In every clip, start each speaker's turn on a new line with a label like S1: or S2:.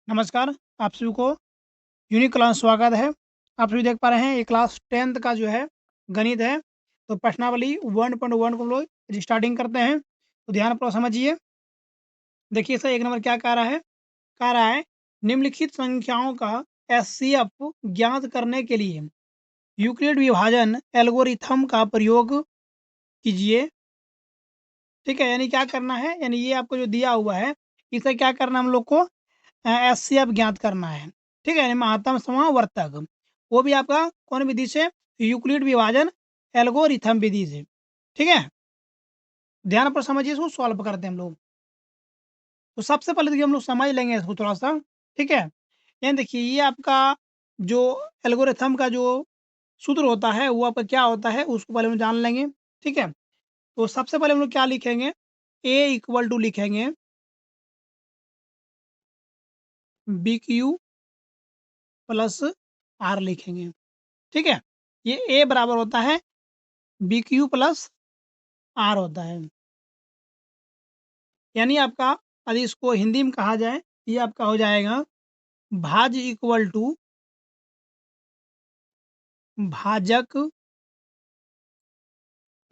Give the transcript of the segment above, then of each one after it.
S1: नमस्कार, आप सभी को यूनिक क्लास स्वागत है। आप सभी देख पा रहे हैं ये क्लास 10th का जो है गणित है। तो प्रश्नावली 1.1 को हम लोग स्टार्टिंग करते हैं। तो ध्यानपूर्वक समझिए। देखिए सर 1 नंबर क्या कह रहा है? कह रहा है निम्नलिखित संख्याओं का एचसीएफ ज्ञात करने के लिए यूक्लिड विभाजन एल्गोरिथम का प्रयोग कीजिए। ठीक है, यानी क्या करना है? यानी ये आपको जो दिया हुआ है इसे क्या करना है हम लोग को एचसीएफ ज्ञात करना है। ठीक है, यानी महत्तम समावर्तक वो भी आपका कौन विधि से? यूक्लिड विभाजन एल्गोरिथम विधि से। ठीक है, ध्यान पर समझिए, इसको सॉल्व करते हैं हम लोग। तो सबसे पहले देखिए हम लोग समझ लेंगे इसको थोड़ा सा। ठीक है, यानी देखिए ये आपका जो एल्गोरिथम का जो सूत्र होता है वो आपका क्या होता है उसको पहले हम जान लेंगे। ठीक है, तो सबसे पहले हम लोग क्या लिखेंगे? ए इक्वल टू लिखेंगे बी क्यू प्लस आर लिखेंगे। ठीक है, ये ए बराबर होता है बी क्यू प्लस आर होता है। यानी आपका यदि इसको हिंदी में कहा जाए ये आपका हो जाएगा भाज्य इक्वल टू भाजक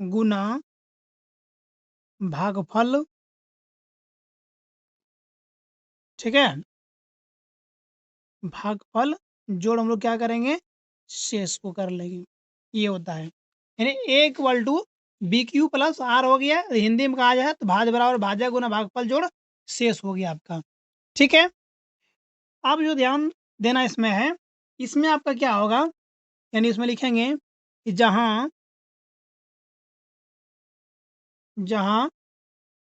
S1: गुना भागफल। ठीक है, भागफल जोड़ हम लोग क्या करेंगे? शेष को कर लेंगे। ये होता है, यानी a equal to b Q plus r हो गया। हिंदी में कहा जाए तो भाज बराबर भाजक गुना भागफल जोड़ शेष हो गया आपका। ठीक है, अब जो ध्यान देना इसमें है, इसमें आपका क्या होगा? यानी इसमें लिखेंगे कि जहाँ जहाँ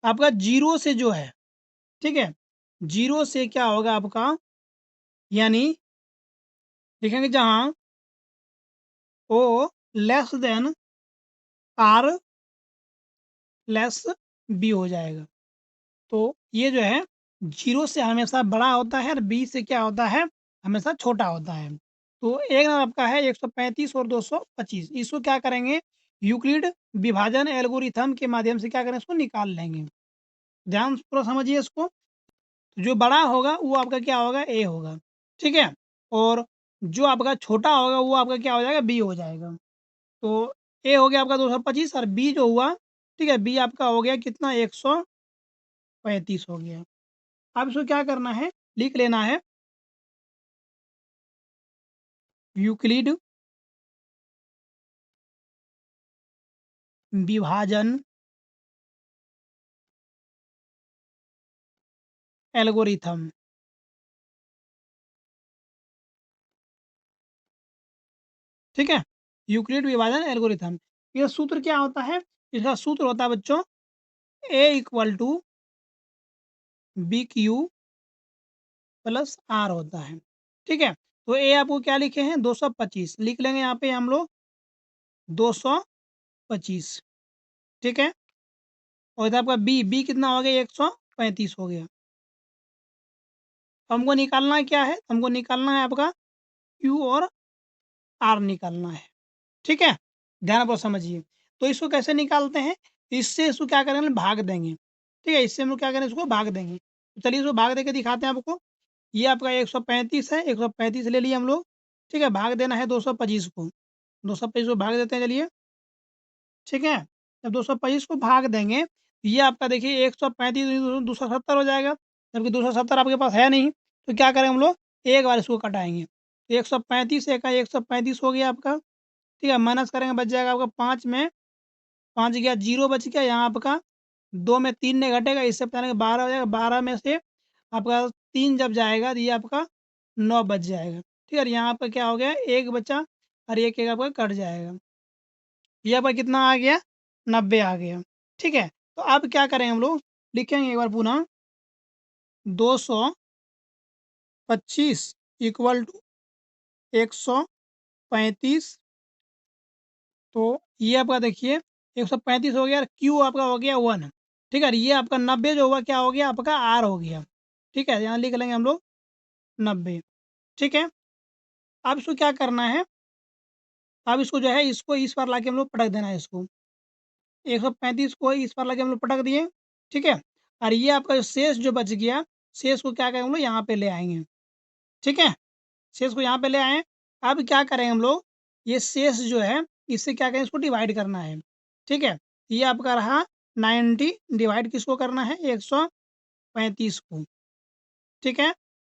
S1: आपका जीरो से जो है, ठीक है, जीरो से क्या होगा आपका? यानी लिखेंगे जहाँ o less than r less बी हो जाएगा। तो ये जो है जीरो से हमेशा बड़ा होता है और बी से क्या होता है? हमेशा छोटा होता है। तो एक नंबर आपका है 135 और 225। इसको क्या करेंगे? यूक्लिड विभाजन एल्गोरिथम के माध्यम से क्या करें? इसको निकाल लेंगे। ध्यान पूरा समझिए इसको। तो जो बड़ा होगा वो आपका क्या होगा? ए होगा। ठीक है, और जो आपका छोटा होगा वो आपका क्या हो जाएगा? बी हो जाएगा। तो ए हो गया आपका 225 और बी जो हुआ, ठीक है, बी आपका हो गया कितना? 135 हो गया। अब इसको क्या करना है? लिख लेना है यूक्लिड विभाजन एल्गोरिथम। ठीक है, यूक्लिड विभाजन एल्गोरिथम। ये सूत्र क्या होता है? इसका सूत्र होता है बच्चों a equal to b Q plus r होता है। ठीक है, तो ए आपको क्या लिखे हैं? 225 लिख लेंगे यहाँ पे हम लोग 225। ठीक है, और इधर आपका बी बी कितना हो गया? 135 हो गया। हमको निकालना है क्या है? हमको निकालना है आपका क्यू और आर निकालना है। ठीक है, ध्यानपूर्वक समझिए। तो इसको कैसे निकालते हैं? इससे इसको क्या करेंगे? भाग देंगे। ठीक है, इससे हम लोग क्या करें? इसको भाग देंगे। तो चलिए इसको भाग देके दिखाते हैं आपको। ये आपका 135 है, 135 ले लिए हम लोग। ठीक है, भाग देना है 225 को। 225 को भाग देते हैं, चलिए। ठीक है, जब 225 को भाग देंगे ये आपका देखिए 135 270 हो जाएगा। जबकि 270 आपके पास है नहीं, तो क्या करें हम लोग? एक बार इसको कटाएंगे। 135 एक 135 हो गया आपका। ठीक है, माइनस करेंगे बच जाएगा आपका 5 में 5 गया, जीरो बच गया। यहाँ आपका 2 में 3 नहीं घटेगा, इससे पता नहीं 12 हो जाएगा। 12 में से आपका 3 जब जाएगा तो ये आपका 9 बच जाएगा। ठीक है, और यहाँ पर क्या हो गया? एक बचा और एक एक आपका कट जाएगा। ये आपका कितना आ गया? 90 आ गया। ठीक है, तो अब क्या करें हम लोग? लिखेंगे एक बार पुनः 225 इक्वल टू 135। तो ये आपका देखिए 135 हो गया, क्यू आपका हो गया 1। ठीक है, ये आपका 90 जो हुआ क्या हो गया? आपका आर हो गया। ठीक है, यहाँ लिख लेंगे हम लोग 90। ठीक है, अब इसको क्या करना है? अब इसको जो है इसको इस पर लाके हम लोग पटक देना है इसको। 135 को इस पर लाके हम लोग पटक दिए। ठीक है, और ये आपका जो शेष जो बच गया, शेष को क्या करेंगे हम लोग? यहाँ पे ले आएंगे। ठीक है, शेष को यहाँ पे ले आए। अब क्या करेंगे हम लोग, ये शेष जो है इससे क्या करें, इसको डिवाइड करना है। ठीक है, ये आपका रहा 90, डिवाइड किसको करना है, 135 को। ठीक है,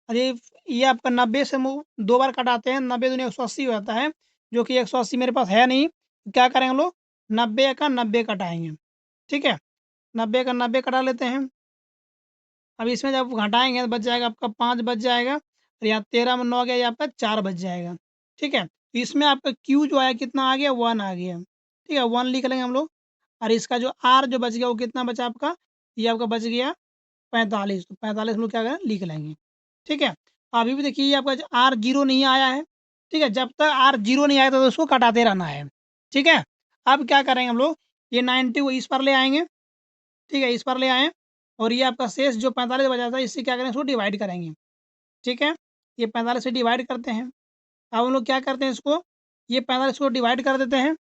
S1: और ये आपका 90 से दो बार कटाते हैं, 90 दूनी 180 हो जाता है, जो कि 180 मेरे पास है नहीं। क्या करेंगे हम लोग, 90 का 90 कटाएंगे। ठीक है, 90 का 90 कटा लेते हैं। अब इसमें जब घटाएंगे तो बच जाएगा आपका 5 बच जाएगा, और यहाँ 13 में 9 गया, ये आपका 4 बच जाएगा। ठीक है, तो इसमें आपका क्यू जो आया कितना आ गया, 1 आ गया। ठीक है, 1 लिख लेंगे हम लोग। और इसका जो आर जो बच गया वो कितना बचा आपका, ये आपका बच गया 45। तो 45 हम लोग क्या करें, लिख लेंगे। ठीक है, अभी भी देखिए ये आपका आर जीरो नहीं आया है। ठीक है, जब तक आर जीरो नहीं आया तो उसको कटाते रहना है। ठीक है, अब क्या करेंगे हम लोग, ये 90 को इस पर ले आएंगे। ठीक है, इस पर ले आए, और ये आपका शेष जो 45 बचा था इससे क्या करें, इसको डिवाइड करेंगे। ठीक है, ये 45 से डिवाइड करते हैं। अब हम लोग क्या करते हैं, इसको ये 45 को डिवाइड कर देते हैं।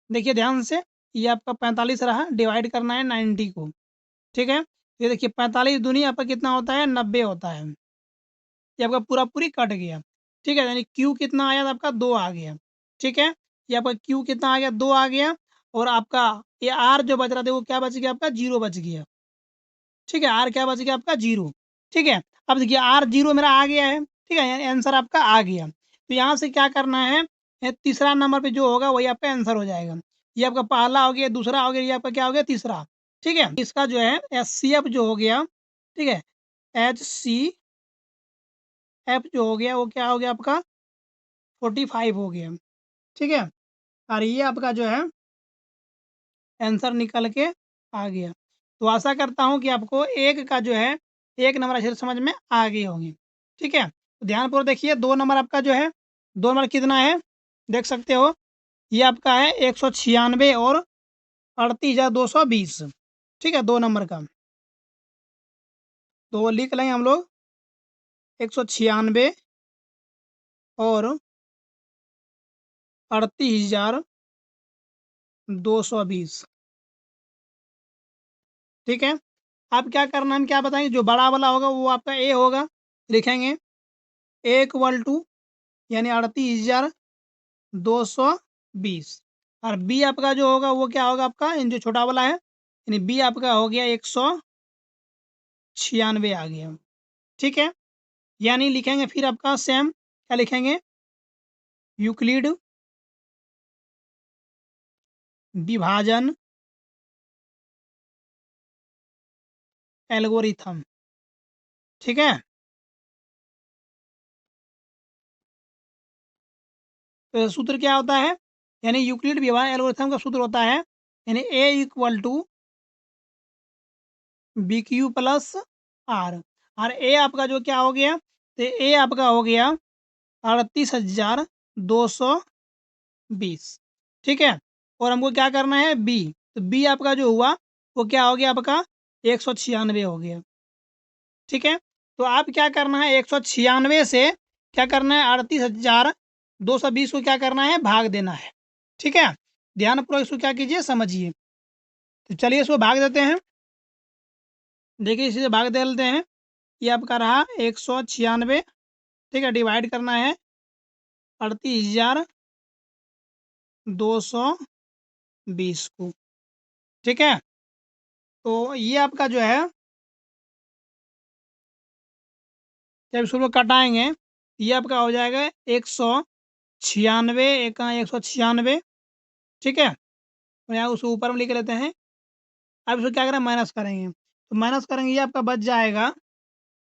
S1: देखिए ध्यान से, ये आपका 45 रहा, डिवाइड करना है 90 को। ठीक है, ये देखिए 45 दूनी आपका कितना होता है, 90 होता है। ये आपका पूरा पूरी कट गया। ठीक है, यानी क्यू कितना आया था आपका, 2 आ गया। ठीक है, ये आपका क्यू कितना आ गया, 2 आ गया। और आपका ये आर जो बच रहा था वो क्या बच गया आपका, 0 बच गया। ठीक है, आर क्या बच गया आपका, 0। ठीक है, अब देखिए आर 0 मेरा आ गया है। ठीक है, यानी आंसर आपका आ गया। तो यहाँ से क्या करना है, ये तीसरा नंबर पे जो होगा वही आपका आंसर हो जाएगा। ये आपका पहला हो गया, दूसरा हो गया, ये आपका क्या हो गया, तीसरा। ठीक है, इसका जो है एच सी एफ जो हो गया, ठीक है, एच सी एफ जो हो गया वो क्या हो गया आपका, 45 हो गया। ठीक है, और ये आपका जो है आंसर निकल के आ गया। तो आशा करता हूँ कि आपको एक का जो है, एक नंबर अच्छे से समझ में आ गई होगी। ठीक है, तो ध्यानपूर्वक देखिए, 2 नंबर आपका जो है, 2 नंबर कितना है, देख सकते हो, ये आपका है 196 और 38,220। ठीक है, 2 नंबर का, तो वो लिख लेंगे हम लोग, 196 और 38,220। ठीक है, अब क्या करना है, हम क्या बताएंगे, जो बड़ा वाला होगा वो आपका ए होगा, लिखेंगे ए इक्वल टू, यानी 38,220। और बी आपका जो होगा वो क्या होगा आपका, इन जो छोटा वाला है, यानी बी आपका हो गया 196 आ गया। ठीक है, यानी लिखेंगे फिर आपका सेम, क्या लिखेंगे, यूक्लिड विभाजन एल्गोरिथम। ठीक है, तो सूत्र क्या होता है, यानी यूक्लिड विभाजन एल्गोरिथम का सूत्र होता है, यानी a equal to b Q plus r. और ए आपका जो क्या हो गया, तो ए आपका हो गया 38,220। ठीक है, और हमको क्या करना है, बी, तो बी आपका जो हुआ वो क्या हो गया आपका, 196 हो गया। ठीक है, तो आप क्या करना है, 196 से क्या करना है, 38,220 को क्या करना है, भाग देना है। ठीक है, ध्यानपूर्वक इसको क्या कीजिए, समझिए। तो चलिए इसको भाग देते हैं। देखिए इसी से भाग दे लेते हैं, ये आपका रहा 196। ठीक है, डिवाइड करना है 38,220 को। ठीक है, तो ये आपका जो है, जब इसको लोग कटाएंगे, ये आपका हो जाएगा 196, 196। ठीक है, और यहाँ उसको ऊपर में लिख लेते हैं। अब इसको क्या करें, माइनस करेंगे, तो माइनस करेंगे, ये आपका बच जाएगा,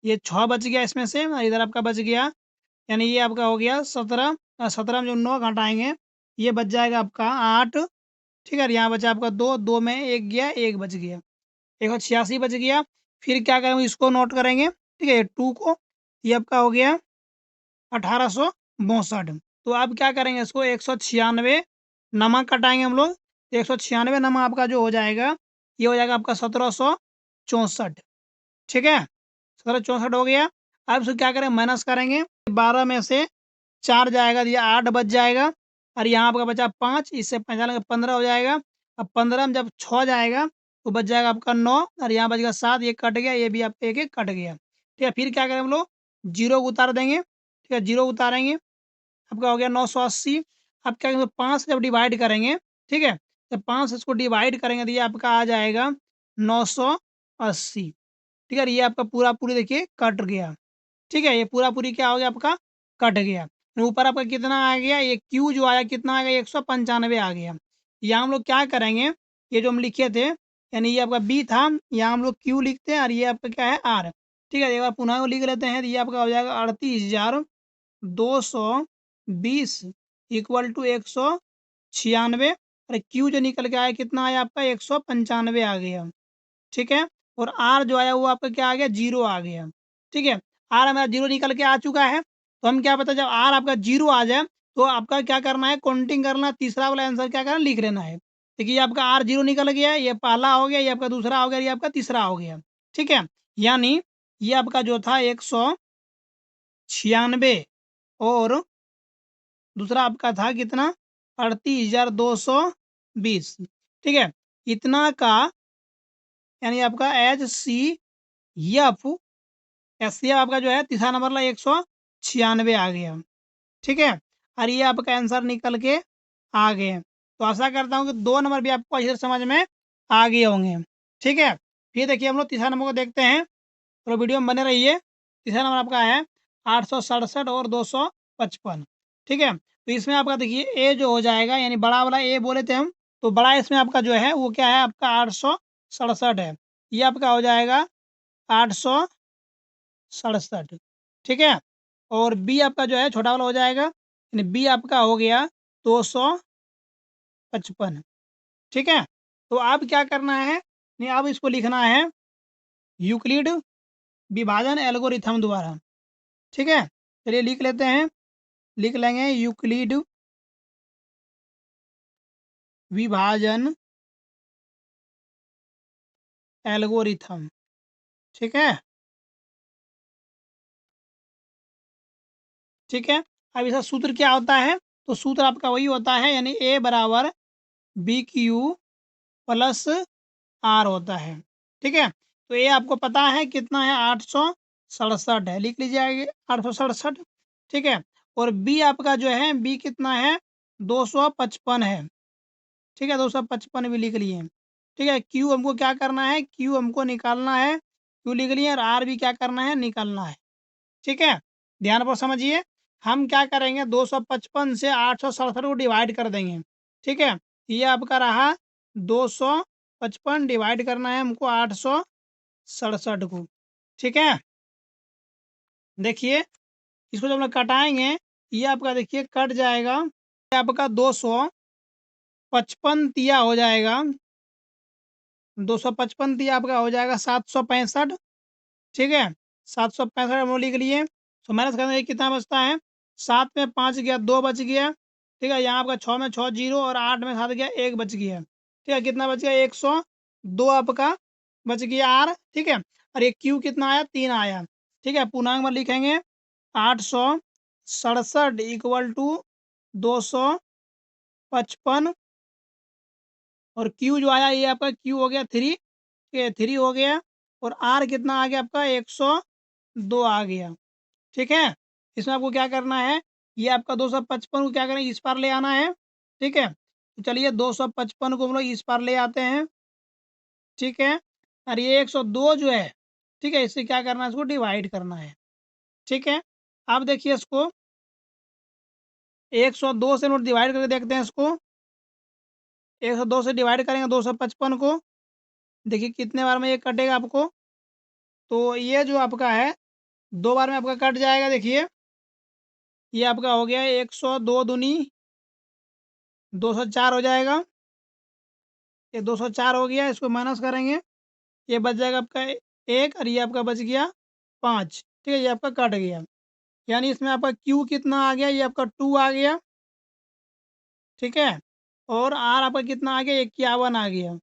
S1: ये 6 बच गया इसमें से, और इधर आपका बच गया, यानी ये आपका हो गया 17। 17 में जो 9 घटाएंगे, ये बच जाएगा आपका 8। ठीक है, और यहाँ बचा आपका 2, 2 में 1 गया, 1 बच गया, 186 बच गया। फिर क्या करेंगे, इसको नोट करेंगे। ठीक है, 2 को, ये आपका हो गया 1862। तो अब क्या करेंगे, इसको 196 नमक कटाएंगे हम लोग, 196 नमक आपका जो हो जाएगा, ये हो जाएगा आपका 1764। ठीक है, 1764 हो गया। अब इसको क्या करें, माइनस करेंगे, 12 में से 4 जाएगा तो ये 8 बच जाएगा, और यहाँ आपका बचा 5, इससे 5 15 हो जाएगा। अब 15 में जब 6 जाएगा तो बच जाएगा आपका 9, और यहाँ बच गया 7, ये कट गया, ये भी आपका एक एक कट गया। ठीक है, फिर क्या करें हम लोग, जीरो को उतार देंगे। ठीक ठीक है, 0 उतारेंगे, आपका हो गया 980। अब क्या करेंगे, 5 से जब डिवाइड करेंगे, ठीक है, तो 5 से इसको डिवाइड करेंगे तो ये आपका आ जाएगा 980। ठीक है, ये आपका पूरा पूरी देखिए कट गया। ठीक है, ये पूरा पूरी क्या हो गया आपका, कट गया। ऊपर आपका कितना आ गया, ये क्यू जो आया कितना आ गया, 195 आ गया। यहाँ हम लोग क्या करेंगे, ये जो हम लिखे थे, यानी ये आपका बी था, यहाँ हम लोग क्यू लिखते हैं और ये आपका क्या है आर। ठीक है, एक बार पुनः वो लिख लेते हैं, तो ये आपका हो जाएगा 38,220 इक्वल टू 196। और क्यू जो निकल के आया कितना आया आपका, 195 आ गया। ठीक है, और आर जो आया वो आपका क्या आ गया, 0 आ गया। ठीक है, आर हमारा 0 निकल के आ चुका है। तो हम क्या पता, जब आर आपका 0 आ जाए तो आपका क्या करना है, काउंटिंग करना, तीसरा वाला आंसर क्या करना, लिख लेना है। देखिए, ये आपका आर 0 निकल गया, ये पहला हो गया, ये आपका दूसरा हो गया, ये आपका तीसरा हो गया। ठीक है, यानी ये आपका जो था 196, और दूसरा आपका था कितना, 38,220। ठीक है, इतना का यानी आपका H C F, S C F आपका जो है तीसरा नंबर ला 196 आ गया। ठीक है, और ये आपका आंसर निकल के आ गए। तो आशा करता हूँ कि 2 नंबर भी आपको अच्छे से समझ में आ गए होंगे। ठीक है, फिर देखिए हम लोग तीसरा नंबर को देखते हैं, तो वीडियो में बने रहिए। तीसरा नंबर आपका है 867 और 255। ठीक है, तो इसमें आपका देखिए ए जो हो जाएगा, यानी बड़ा वाला ए बोले थे हम, तो बड़ा इसमें आपका जो है वो क्या है, आपका 867 है। ये आपका हो जाएगा 867। ठीक है, और बी आपका जो है छोटा वाला हो जाएगा, यानी बी आपका हो गया 255। ठीक है, तो अब क्या करना है, नहीं अब इसको लिखना है यूक्लिड विभाजन एल्गोरिथम द्वारा। ठीक है, चलिए लिख लेते हैं, लिख लेंगे यूक्लिड विभाजन एल्गोरिथम। ठीक है, ठीक है, अब इसका सूत्र क्या होता है, तो सूत्र आपका वही होता है, यानी ए बराबर बी क्यू प्लस आर होता है। ठीक है, तो ये आपको पता है कितना है, 867 है, लिख लीजिए आगे 867। ठीक है, और बी आपका जो है, बी कितना है, 255 है। ठीक है, 255 भी लिख लिए। ठीक है, क्यू हमको क्या करना है, क्यू हमको निकालना है, क्यू लिख लिए, और आर भी क्या करना है, निकालना है। ठीक है, ध्यान पर समझिए, हम क्या करेंगे, 255 से 867 को डिवाइड कर देंगे। ठीक है, ये आपका रहा 255, डिवाइड करना है हमको 867 को। ठीक है, देखिए इसको जब हम लोग कटाएंगे, ये आपका देखिए कट जाएगा, ये आपका 255 तिया हो जाएगा, 255 तिया आपका हो जाएगा 765। ठीक है, 765 हम लोग लिख लिए। तो माइनस करने से कितना बचता है, 7 में 5 गया, 2 बच गया। ठीक है, यहाँ आपका 6 में 6 जीरो, और 8 में 7 गया, 1 बच गया। ठीक है, कितना बच गया, 102 आपका बच गया आर। ठीक है, और ये क्यू कितना आया, 3 आया। ठीक है, पूर्णांक में लिखेंगे 867 इक्वल टू 255, और क्यू जो आया ये आपका क्यू हो गया 3। ठीक है, 3 हो गया, और आर कितना आ गया आपका, 102 आ गया। ठीक है, इसमें आपको क्या करना है, ये आपका 255 को क्या करें, इस पार ले आना है। ठीक है, तो चलिए 255 को हम लोग इस पार ले आते हैं। ठीक है, और ये 102 जो है, ठीक है, इससे क्या करना है, इसको डिवाइड करना है। ठीक है, अब देखिए इसको 102 से हम लोग डिवाइड करके देखते हैं इसको। 102 से डिवाइड करेंगे 255 को, देखिए कितने बार में ये कटेगा आपको, तो ये जो आपका है 2 बार में आपका कट जाएगा। देखिए ये आपका हो गया 102 दूनी 204 हो जाएगा, ये 204 हो गया, इसको माइनस करेंगे, ये बच जाएगा आपका 1, और ये आपका बच गया 5। ठीक है, ये आपका कट गया, यानी इसमें आपका क्यू कितना आ गया, ये आपका 2 आ गया। ठीक है, और आर आपका कितना आ गया, 51 आ गया।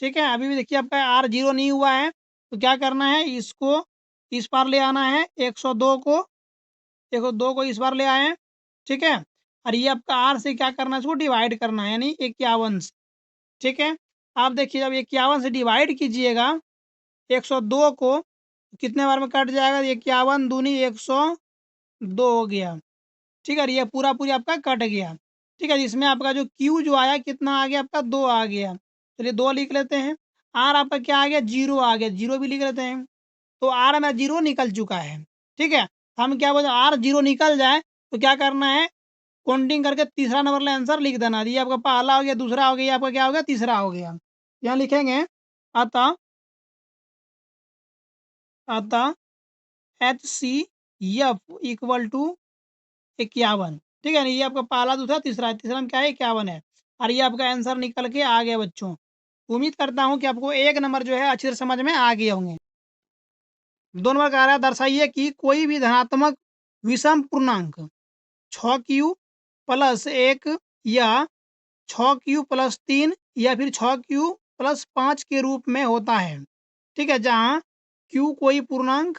S1: ठीक है, अभी भी देखिए आपका आर 0 नहीं हुआ है, तो क्या करना है, इसको इस पार ले आना है, 102 को, 102 को इस बार ले आए। ठीक है, और ये आपका आर से क्या करना है, इसको डिवाइड करना है, यानी 51 से। ठीक है, आप देखिए जब 51 से डिवाइड कीजिएगा 102 को, कितने बार में कट जाएगा, 51 दूनी 2 हो गया। ठीक है, ये पूरा पूरी आपका कट गया। ठीक है, इसमें आपका जो क्यू जो आया कितना आ गया आपका 2 आ गया। चलिए 2 लिख लेते हैं। आर आपका क्या आ गया 0 आ गया, 0 भी लिख लेते हैं। तो आर में 0 निकल चुका है। ठीक है, हम क्या बोलते हैं आर 0 निकल जाए तो क्या करना है, काउंटिंग करके तीसरा नंबर वाला आंसर लिख देना। ये आपका पहला हो गया, दूसरा हो गया, ये आपका क्या हो गया तीसरा हो गया। यहाँ लिखेंगे अतः अतः H C F equal to 51। ठीक है ना, ये आपका पहला दूसरा तीसरा है, तीसरा में क्या है 51 है। और ये आपका आंसर निकल के आ गया बच्चों। उम्मीद करता हूँ कि आपको एक नंबर जो है अच्छे से समझ में आ गए होंगे। 2 नंबर कह रहा है दर्शाइए कि कोई भी धनात्मक विषम पूर्णांक 6Q+1 या 6Q+3 या फिर 6Q+5 के रूप में होता है। ठीक है, जहाँ Q कोई पूर्णांक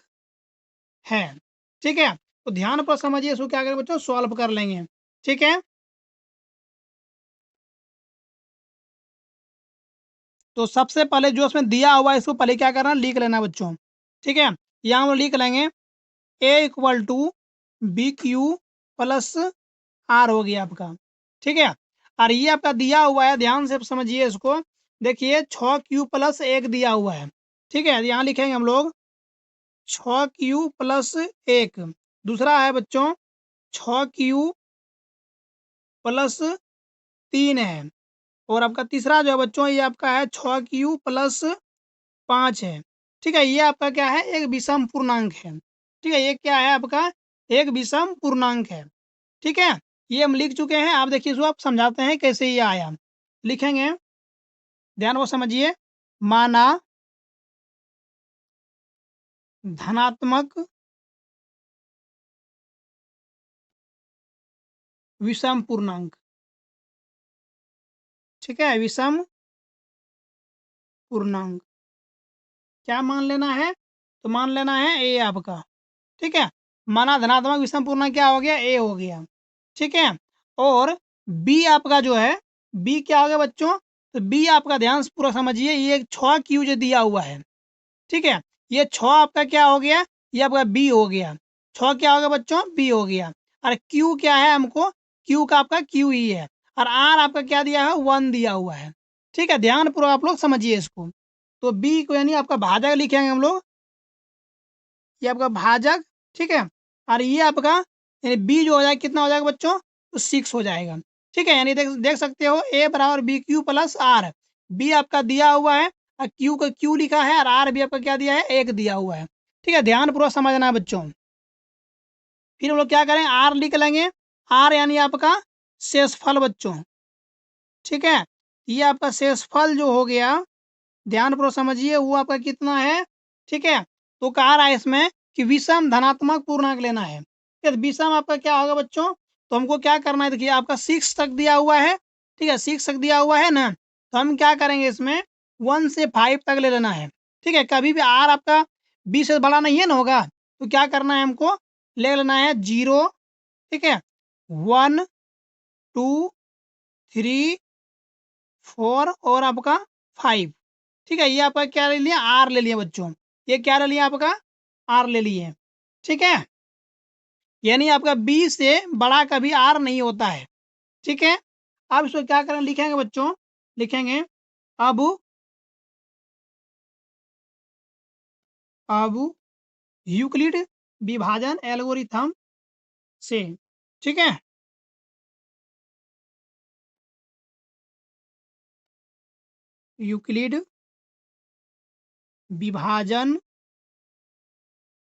S1: है। ठीक है, तो ध्यान पर समझिए, इसको क्या करें बच्चों सॉल्व कर लेंगे। ठीक है, तो सबसे पहले जो उसमें दिया हुआ है इसको पहले क्या करना लिख लेना बच्चों। ठीक है, यहाँ हम लिख लेंगे a equal to b Q plus r हो गया आपका। ठीक है, और ये आपका दिया हुआ है, ध्यान से समझिए इसको। देखिए 6Q+1 दिया हुआ है। ठीक है, यहाँ लिखेंगे हम लोग 6Q+1। दूसरा है बच्चों 6Q+3 है। और आपका तीसरा जो है बच्चों ये आपका है 6Q+5 है। ठीक है, ये आपका क्या है एक विषम पूर्णांक है। ठीक है, ये क्या है आपका एक विषम पूर्णांक है। ठीक है, ये हम लिख चुके हैं। आप देखिए इसको आप समझाते हैं कैसे ये आया। लिखेंगे, ध्यान वो समझिए। माना धनात्मक विषम पूर्णांक। ठीक है, विषम पूर्णांक क्या मान लेना है, तो मान लेना है ए आपका। ठीक है, माना धनात्मक विषम पूर्णांक क्या हो गया ए हो गया। ठीक है, और बी आपका जो है बी क्या हो गया बच्चों, तो बी आपका ध्यान से पूरा समझिए, ये 6Q जो दिया हुआ है। ठीक है, ये 6 आपका क्या हो गया, ये आपका बी हो गया। 6 क्या हो गया बच्चों बी हो गया। और क्यू क्या है हमको, क्यू का आपका क्यू ही है। और आर आपका क्या दिया है 1 दिया हुआ है। ठीक है, ध्यान पूर्वक आप लोग समझिए इसको। तो बी को यानी आपका भाजक लिखेंगे हम लोग, ये आपका भाजक। ठीक है, और ये आपका यानी बी जो हो जाएगा कितना हो जाएगा बच्चों, तो 6 हो जाएगा। ठीक है, यानी देख देख सकते हो ए बराबर B Q plus R. B आपका दिया हुआ है और क्यू का क्यू लिखा है और आर भी आपका क्या दिया है 1 दिया हुआ है। ठीक है, ध्यान पूर्वक समझना है बच्चों। फिर हम लोग क्या करें आर लिख लेंगे। आर यानी आपका शेषफल बच्चों। ठीक है, ये आपका शेषफल जो हो गया, ध्यानपूर्वक समझिए, वो आपका कितना है। ठीक है, तो कह रहा है इसमें कि विषम धनात्मक पूर्णांक लेना है। ठीक है, विषम आपका क्या होगा बच्चों, तो हमको क्या करना है, देखिए आपका 6 तक दिया हुआ है। ठीक है, 6 तक दिया हुआ है ना, तो हम क्या करेंगे इसमें 1 से 5 तक ले लेना है। ठीक है, कभी भी आर आपका 20 से बड़ा नहीं है ना होगा, तो क्या करना है हमको ले लेना है 0। ठीक है, 1 2 3 4 और आपका 5। ठीक है, ये आपका क्या ले लिया आर ले लिया बच्चों। ये क्या ले लिया आपका आर ले लिए। ठीक है, यानी आपका बी से बड़ा कभी आर नहीं होता है। ठीक है, अब इसको क्या करें लिखेंगे बच्चों, लिखेंगे अब अब यूक्लिड विभाजन एल्गोरिथम से। ठीक है, यूक्लिड विभाजन।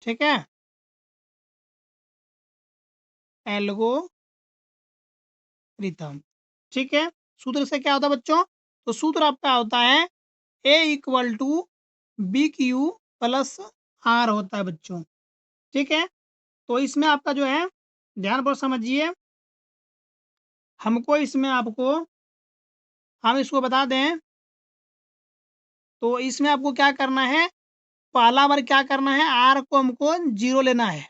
S1: ठीक है, एल्गोरिथम। ठीक है, सूत्र से क्या होता है बच्चों, तो सूत्र आपका होता है a equal to b Q plus r होता है बच्चों। ठीक है, तो इसमें आपका जो है ध्यान पर समझिए, हमको इसमें आपको हम इसको बता दें, तो इसमें आपको क्या करना है, पहला बार क्या करना है आर को हमको 0 लेना है।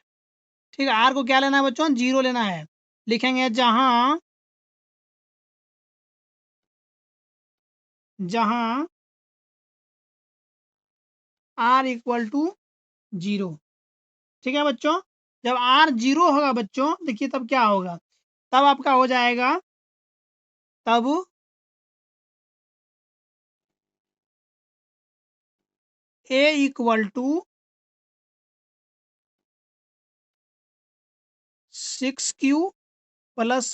S1: ठीक है, आर को क्या लेना है बच्चों 0 लेना है। लिखेंगे जहां जहां आर इक्वल टू 0। ठीक है बच्चों, जब r 0 होगा बच्चों, देखिए तब क्या होगा, तब आपका हो जाएगा, तब a equal to 6q plus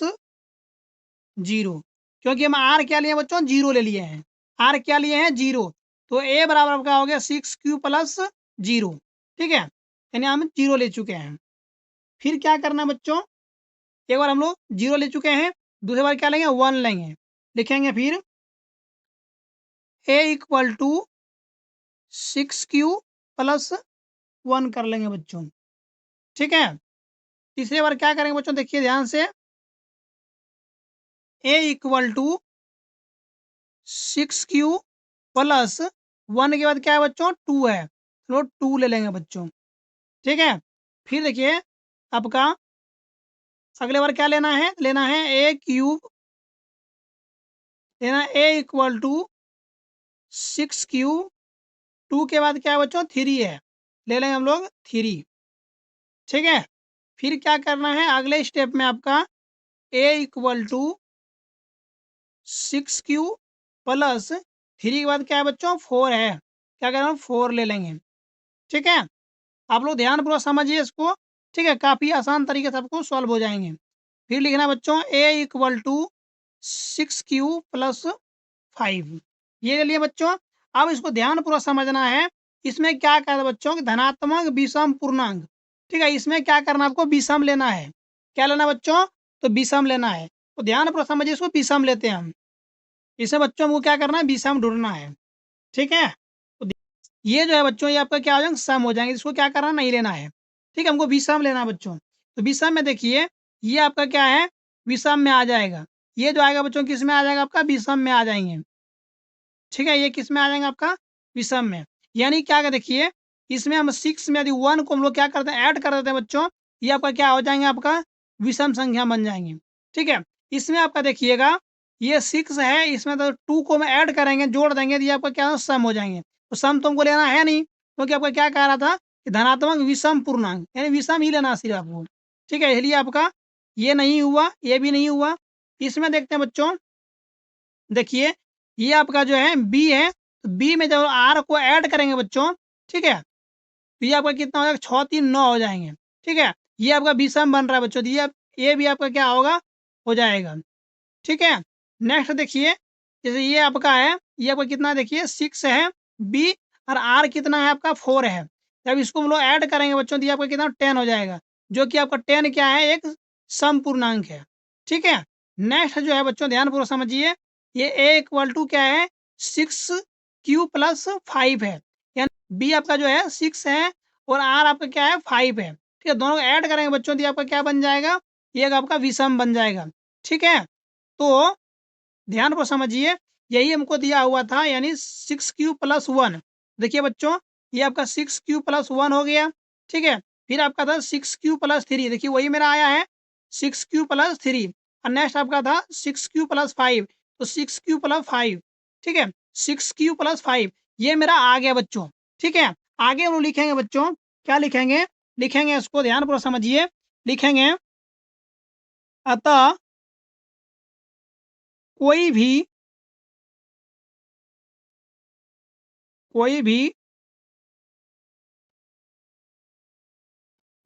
S1: 0, क्योंकि हम r क्या लिए हैं बच्चों, 0 ले लिए हैं, r क्या लिए हैं 0, तो a बराबर आपका हो गया 6q प्लस 0, ठीक है, यानी हम 0 ले चुके हैं। फिर क्या करना है बच्चों, एक बार हम लोग 0 ले चुके हैं, दूसरी बार क्या लेंगे 1 लेंगे, लिखेंगे फिर a equal to 6q plus 1 कर लेंगे बच्चों, ठीक है। तीसरी बार क्या करेंगे बच्चों, देखिए ध्यान से, a equal to 6q plus 1 के बाद क्या है बच्चों 2 है, तो 2 ले लेंगे बच्चों, ठीक है। फिर देखिए आपका अगले बार क्या लेना है, लेना है a क्यूब, लेना a इक्वल टू 6q, 2 के बाद क्या है बच्चों 3 है, ले लेंगे हम लोग 3, ठीक है। फिर क्या करना है अगले स्टेप में आपका a equal to 6q plus 3 के बाद क्या है बच्चों 4 है, क्या करना है 4 ले लेंगे, ठीक है। आप लोग ध्यानपूर्वक समझिए इसको, ठीक है, काफ़ी आसान तरीके से आपको सॉल्व हो जाएंगे। फिर लिखना है बच्चों a equal to 6q plus 5, ये ले लिए बच्चों। अब इसको ध्यानपूर्वक समझना है, इसमें क्या कहता है बच्चों कि धनात्मक विषम पूर्णांक, ठीक है, इसमें क्या करना है आपको विषम लेना है, क्या लेना है बच्चों, तो विषम लेना है, तो ध्यानपूर्वक समझिए, इसको विषम लेते हैं हम, इसे बच्चों को क्या करना है विषम ढूंढना है, ठीक है। तो ये जो है बच्चों ये आपका क्या हो जाएगा सम हो जाएंगे, इसको क्या करना नहीं लेना है, ठीक है, हमको विषम लेना है बच्चों। तो विषम में देखिए ये आपका क्या है विषम में आ जाएगा, ये जो आएगा बच्चों किस में आ जाएगा आपका विषम में आ जाएंगे, ठीक है, ये किस में आ जाएंगे आपका विषम में, यानी क्या का देखिए इसमें हम 6 में यदि 1 को हम लोग क्या करते हैं ऐड कर देते हैं बच्चों, ये आपका क्या हो जाएंगे आपका विषम संख्या बन जाएंगे, ठीक है। इसमें आपका देखिएगा ये 6 है, इसमें तो 2 को हम ऐड करेंगे जोड़ देंगे तो ये आपका क्या सम हो जाएंगे, तो सम तुमको लेना है नहीं, क्योंकि आपका क्या कह रहा था कि धनात्मक विषम पूर्णांक, यानी विषम ही लेना सिर्फ आपको, ठीक है, इसलिए आपका ये नहीं हुआ, ये भी नहीं हुआ। इसमें देखते हैं बच्चों, देखिए ये आपका जो है बी है, तो बी में जब आर को ऐड करेंगे बच्चों, ठीक है, तो ये आपका कितना हो जाएगा 6 3 9 हो जाएंगे, ठीक है, ये आपका विषम बन रहा है बच्चों, तो ये भी आपका क्या होगा हो जाएगा, ठीक है। नेक्स्ट देखिए जैसे ये आपका है, ये आपका कितना देखिए 6 है बी, और आर कितना है आपका 4 है, जब इसको हम लोग ऐड करेंगे बच्चों तो ये आपका कितना 10 हो जाएगा, जो कि आपका 10 क्या है एक सम पूर्णांक है, ठीक है। नेक्स्ट जो है बच्चों ध्यानपूर्वक समझिए, ये ए इक्वल टू क्या है 6q प्लस 5 है, यानी बी आपका जो है 6 है और आर आपका क्या है 5 है, ठीक है, दोनों को ऐड करेंगे बच्चों तो ये आपका क्या बन जाएगा, ये आपका विषम बन जाएगा, ठीक है। तो ध्यान को समझिए, यही हमको दिया हुआ था, यानी 6q प्लस 1, देखिए बच्चों ये आपका 6q प्लस 1 हो गया, ठीक है। फिर आपका था 6q प्लस 3, देखिए वही मेरा आया है 6q प्लस 3, और नेक्स्ट आपका था 6q प्लस 5, तो 6q प्लस 5, ठीक है, 6q प्लस 5 ये मेरा आ गया बच्चों, ठीक है। आगे हम लोग लिखेंगे बच्चों, क्या लिखेंगे, लिखेंगे इसको ध्यानपूर्वक समझिए, लिखेंगे अतः कोई भी कोई भी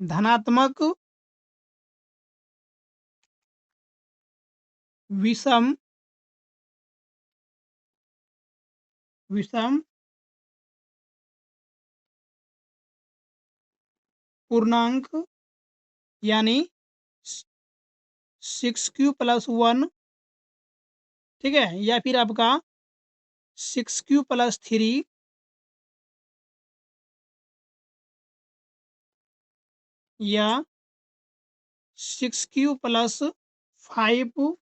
S1: धनात्मक विषम विषम पूर्णांक यानी 6q प्लस 1, ठीक है, या फिर आपका 6q प्लस 3 या 6q प्लस 5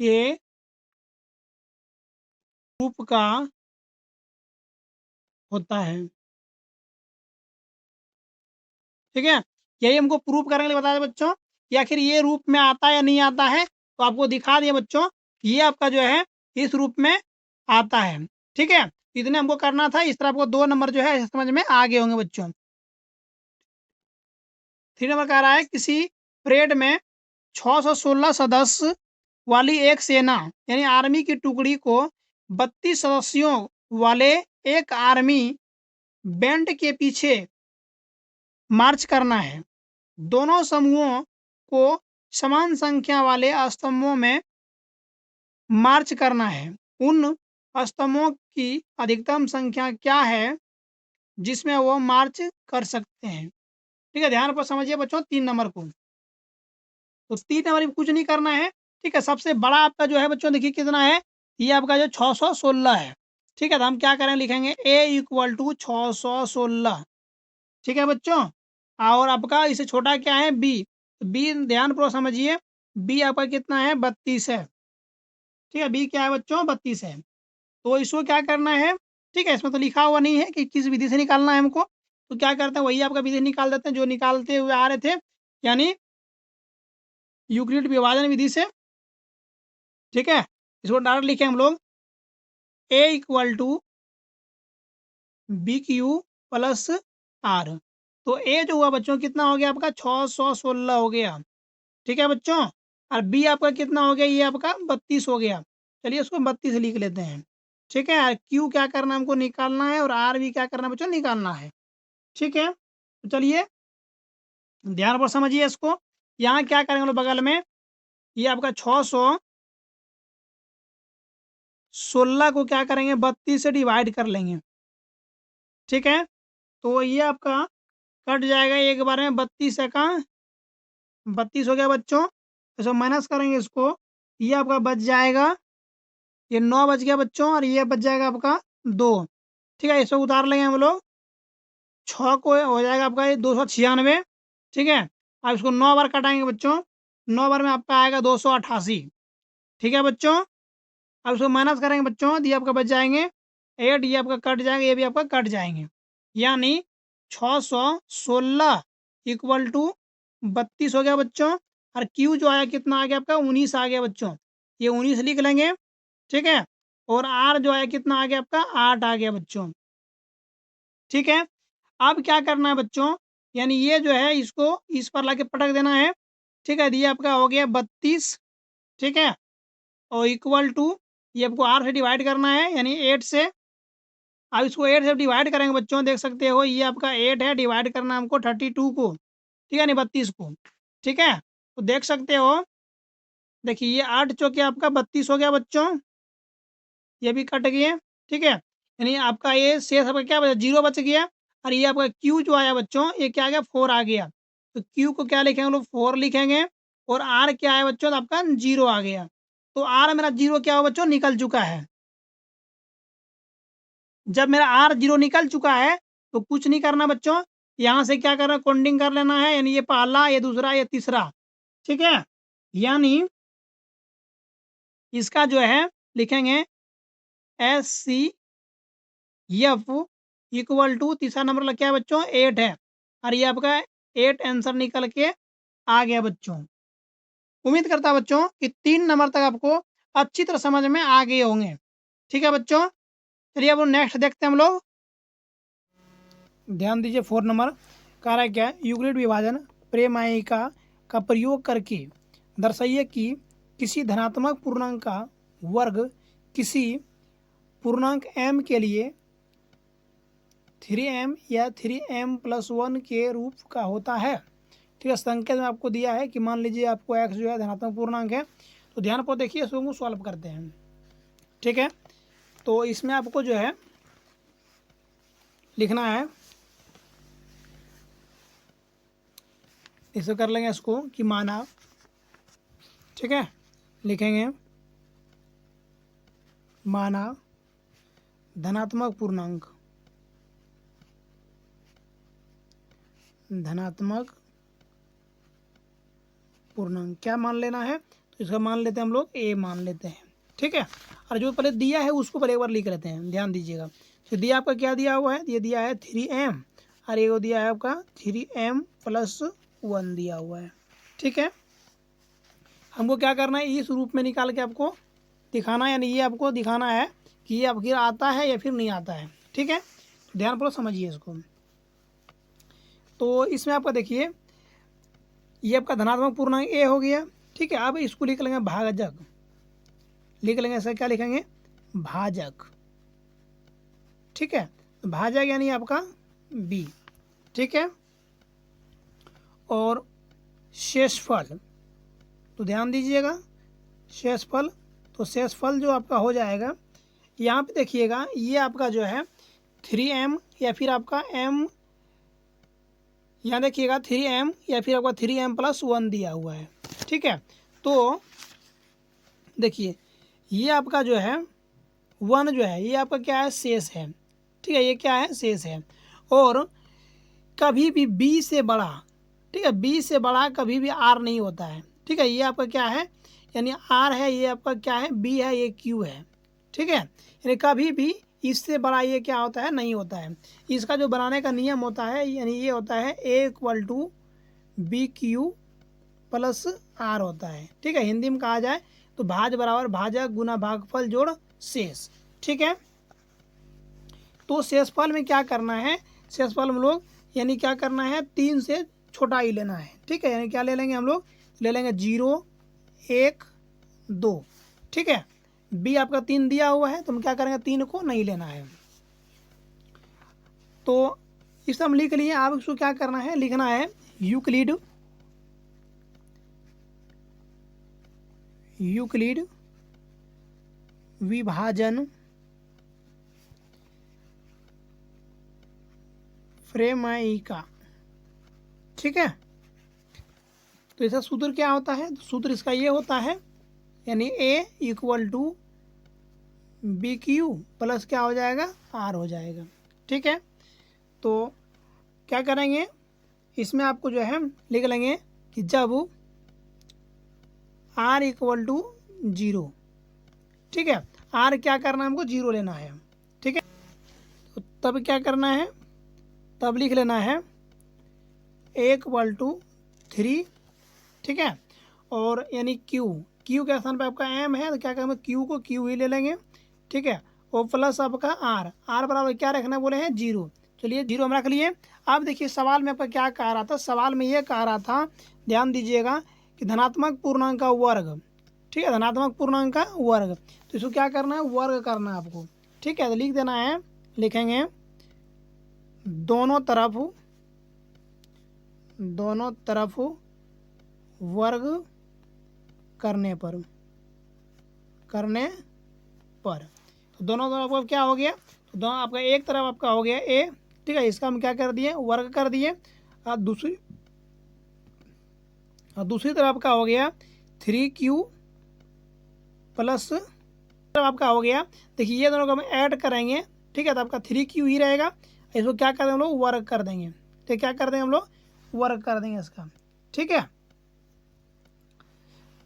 S1: के रूप का होता है, ठीक है। यही हमको प्रूफ करने के लिए बताया बच्चों कि आखिर ये रूप में आता है या नहीं आता है, तो आपको दिखा दिया बच्चों ये आपका जो है इस रूप में आता है, ठीक है। इतने हमको करना था, इस तरह आपको 2 नंबर जो है समझ में आ गए होंगे बच्चों। 3 नंबर कह रहा है किसी परेड में 616 सदस्य वाली एक सेना यानी आर्मी की टुकड़ी को 32 सदस्यों वाले एक आर्मी बैंड के पीछे मार्च करना है। दोनों समूहों को समान संख्या वाले स्तंभों में मार्च करना है। उन स्तंभों की अधिकतम संख्या क्या है जिसमें वो मार्च कर सकते हैं। ठीक है, ध्यान पर समझिए बच्चों 3 नंबर को। तो 3 नंबर में कुछ नहीं करना है। ठीक है, सबसे बड़ा आपका जो है बच्चों देखिए कितना है, ये आपका जो 616 है। ठीक है, तो हम क्या करें, लिखेंगे A इक्वल टू 616। ठीक है बच्चों, और आपका इससे छोटा क्या है B। बी ध्यान पूर्वक समझिए, B आपका कितना है 32 है। ठीक है, B क्या है बच्चों 32 है। तो इसको क्या करना है, ठीक है, इसमें तो लिखा हुआ नहीं है कि किस विधि से निकालना है हमको, तो क्या करते हैं वही आपका विधि निकाल देते हैं जो निकालते हुए आ रहे थे, यानी यूक्लिड विभाजन विधि से। ठीक है, इसको डायरेक्ट लिखे हम लोग A equal to BQ plus R। तो A जो हुआ बच्चों कितना हो गया आपका 616 हो गया। ठीक है बच्चों, और B आपका कितना हो गया, ये आपका 32 हो गया। चलिए उसको 32 लिख लेते हैं। ठीक है, और Q क्या करना है हमको निकालना है, और R भी क्या करना है बच्चों निकालना है। ठीक है, तो चलिए ध्यान पर समझिए इसको। यहाँ क्या करेंगे हम लोग बगल में, ये आपका 616 को क्या करेंगे 32 से डिवाइड कर लेंगे। ठीक है, तो ये आपका कट जाएगा एक बार में 32 है का 32 हो गया बच्चों। इसको माइनस करेंगे इसको, ये आपका बच जाएगा, ये 9 बच गया बच्चों, और ये बच जाएगा आपका 2। ठीक है, इसको उतार लेंगे हम लोग, 6 को हो जाएगा आपका ये 296। ठीक है, अब इसको 9 बार कटाएंगे बच्चों, 9 बार में आपका आएगा 288। ठीक है बच्चों, अब इसको माइनस करेंगे बच्चों, ये आपका बच जाएंगे 8, ये आपका कट जाएंगे, ये भी आपका कट जाएंगे, यानी 616 इक्वल टू 32 हो गया बच्चों। और Q जो आया कितना आ गया आपका 19 आ गया बच्चों, ये 19 लिख लेंगे। ठीक है, और R जो आया कितना आ गया आपका 8 आ गया बच्चों। ठीक है, अब क्या करना है बच्चों, यानी ये जो है इसको इस पर लाके पटक देना है। ठीक है, ये आपका हो गया 32। ठीक है, और इक्वल टू ये आपको R से डिवाइड करना है, यानी 8 से। अब इसको 8 से डिवाइड करेंगे बच्चों, देख सकते हो ये आपका 8 है, डिवाइड करना है हमको 32 को। ठीक है, नहीं 32 को। ठीक है, तो देख सकते हो, देखिए ये 8 चौके आपका 32 हो गया बच्चों, ये भी कट गए। ठीक है, यानी आपका ये शेष आपका क्या बचा 0 बच गया, और ये आपका Q जो आया बच्चों ये क्या आ गया 4 आ गया। तो Q को क्या लिखेंगे हम लोग 4 लिखेंगे, और R क्या है बच्चों तो आपका 0 आ गया। तो R मेरा 0 क्या हो बच्चों निकल चुका है। जब मेरा R 0 निकल चुका है तो कुछ नहीं करना बच्चों, यहाँ से क्या करना काउंटिंग कर लेना है, यानी ये पहला, ये दूसरा, ये तीसरा। ठीक है, यानी इसका जो है लिखेंगे SCF इक्वल टू तीसरा नंबर लग क्या है बच्चों 8 है, और ये आपका 8 आंसर निकल के आ गया बच्चों। उम्मीद करता बच्चों कि 3 नंबर तक आपको अच्छी तरह समझ में आ गए होंगे। ठीक है बच्चों, चलिए अब नेक्स्ट देखते हैं हम लोग। ध्यान दीजिए 4 नंबर कह रहा है क्या, यूक्लिड विभाजन प्रेमायिका का प्रयोग करके दर्शाइए कि किसी धनात्मक पूर्णांक का वर्ग किसी पूर्णांक m के लिए 3m या 3m + 1 के रूप का होता है। ठीक है, संकेत में आपको दिया है कि मान लीजिए आपको x जो है धनात्मक पूर्णांक है, तो ध्यान पर देखिए इसको सॉल्व करते हैं। ठीक है, तो इसमें आपको जो है लिखना है, इसको कर लेंगे इसको कि माना। ठीक है, लिखेंगे माना धनात्मक पूर्णांक, धनात्मक पूर्णांक क्या मान लेना है, तो इसका मान लेते हैं हम लोग a मान लेते हैं। ठीक है, और जो पहले दिया है उसको पहले एक बार लिख लेते हैं, ध्यान दीजिएगा। तो दिया आपका क्या दिया हुआ है, ये दिया है 3m, और ये दिया है आपका 3m + 1 दिया हुआ है। ठीक है, हमको क्या करना है इस रूप में निकाल के आपको दिखाना है, यानी ये आपको दिखाना है कि ये आखिर आता है या फिर नहीं आता है। ठीक है, ध्यानपूर्वक समझिए इसको। तो इसमें आपका देखिए ये आपका धनात्मक पूर्णांक ए हो गया। ठीक है, अब इसको लिख लेंगे भाजक, लिख लेंगे ऐसा, क्या लिखेंगे, भाजक। ठीक है, तो भाजक यानी आपका बी। ठीक है, और शेषफल, तो ध्यान दीजिएगा शेषफल, तो शेषफल जो आपका हो जाएगा, यहाँ पे देखिएगा ये आपका जो है 3m या फिर आपका m, यहाँ देखिएगा 3m या फिर आपका 3m+1 दिया हुआ है। ठीक है, तो देखिए ये आपका जो है 1 जो है ये आपका क्या है, शेष है। ठीक है, ये क्या है, शेष है। और कभी भी b से बड़ा, ठीक है, b से बड़ा कभी भी r नहीं होता है। ठीक है, ये आपका क्या है, यानी r है, ये आपका क्या है, b है, ये q है। ठीक है, यानी कभी भी इससे बड़ा ये क्या होता है, नहीं होता है। इसका जो बनाने का नियम होता है, यानी ये होता है a = bq + r होता है। ठीक है, हिंदी में कहा जाए तो भाज बराबर भाजक गुना भागफल जोड़ शेष। ठीक है, तो शेषफल में क्या करना है, शेषफल में लोग यानी क्या करना है, 3 से छोटा ही लेना है। ठीक है, यानी क्या ले लेंगे हम लोग, ले लेंगे 0, 1, 2। ठीक है, बी आपका 3 दिया हुआ है, तो हम क्या करेंगे, 3 को नहीं लेना है। तो इस हम लिख लिए। आप इसको क्या करना है, लिखना है यूक्लिड, यूक्लिड विभाजन फ्रेमाइका। ठीक है, तो इसका सूत्र क्या होता है, तो सूत्र इसका ये होता है, यानी a = bq प्लस क्या हो जाएगा, r हो जाएगा। ठीक है, तो क्या करेंगे, इसमें आपको जो है लिख लेंगे कि जब r = 0, ठीक है, r क्या करना है, हमको 0 लेना है। ठीक है, तो तब क्या करना है, तब लिख लेना है a = 3। ठीक है, और यानी q के स्थान पे आपका m है, तो क्या करेंगे, q को q ही ले लेंगे। ठीक है, और प्लस आपका r बराबर क्या रखना बोले हैं, 0। चलिए 0 हम रख लिए। अब देखिए सवाल में आपका क्या कह रहा था, सवाल में ये कह रहा था, ध्यान दीजिएगा, कि धनात्मक पूर्णांक का वर्ग। ठीक है, धनात्मक पूर्णांक का वर्ग, तो इसको क्या करना है, वर्ग करना है आपको। ठीक है, तो लिख देना है, लिखेंगे दोनों तरफ वर्ग करने पर, तो दोनों तरफ आपका क्या हो गया, तो दोनों आपका एक तरफ आपका हो गया a। ठीक है, इसका हम क्या कर दिए, वर्ग कर दिए। और दूसरी तरफ आपका हो गया 3q प्लस आपका हो गया, देखिए ये दोनों को हम ऐड करेंगे। ठीक है, तो आपका 3q ही रहेगा, इसको क्या कर देंगे हम लोग, वर्ग कर देंगे। तो क्या कर देंगे हम लोग, वर्ग कर देंगे इसका। ठीक है,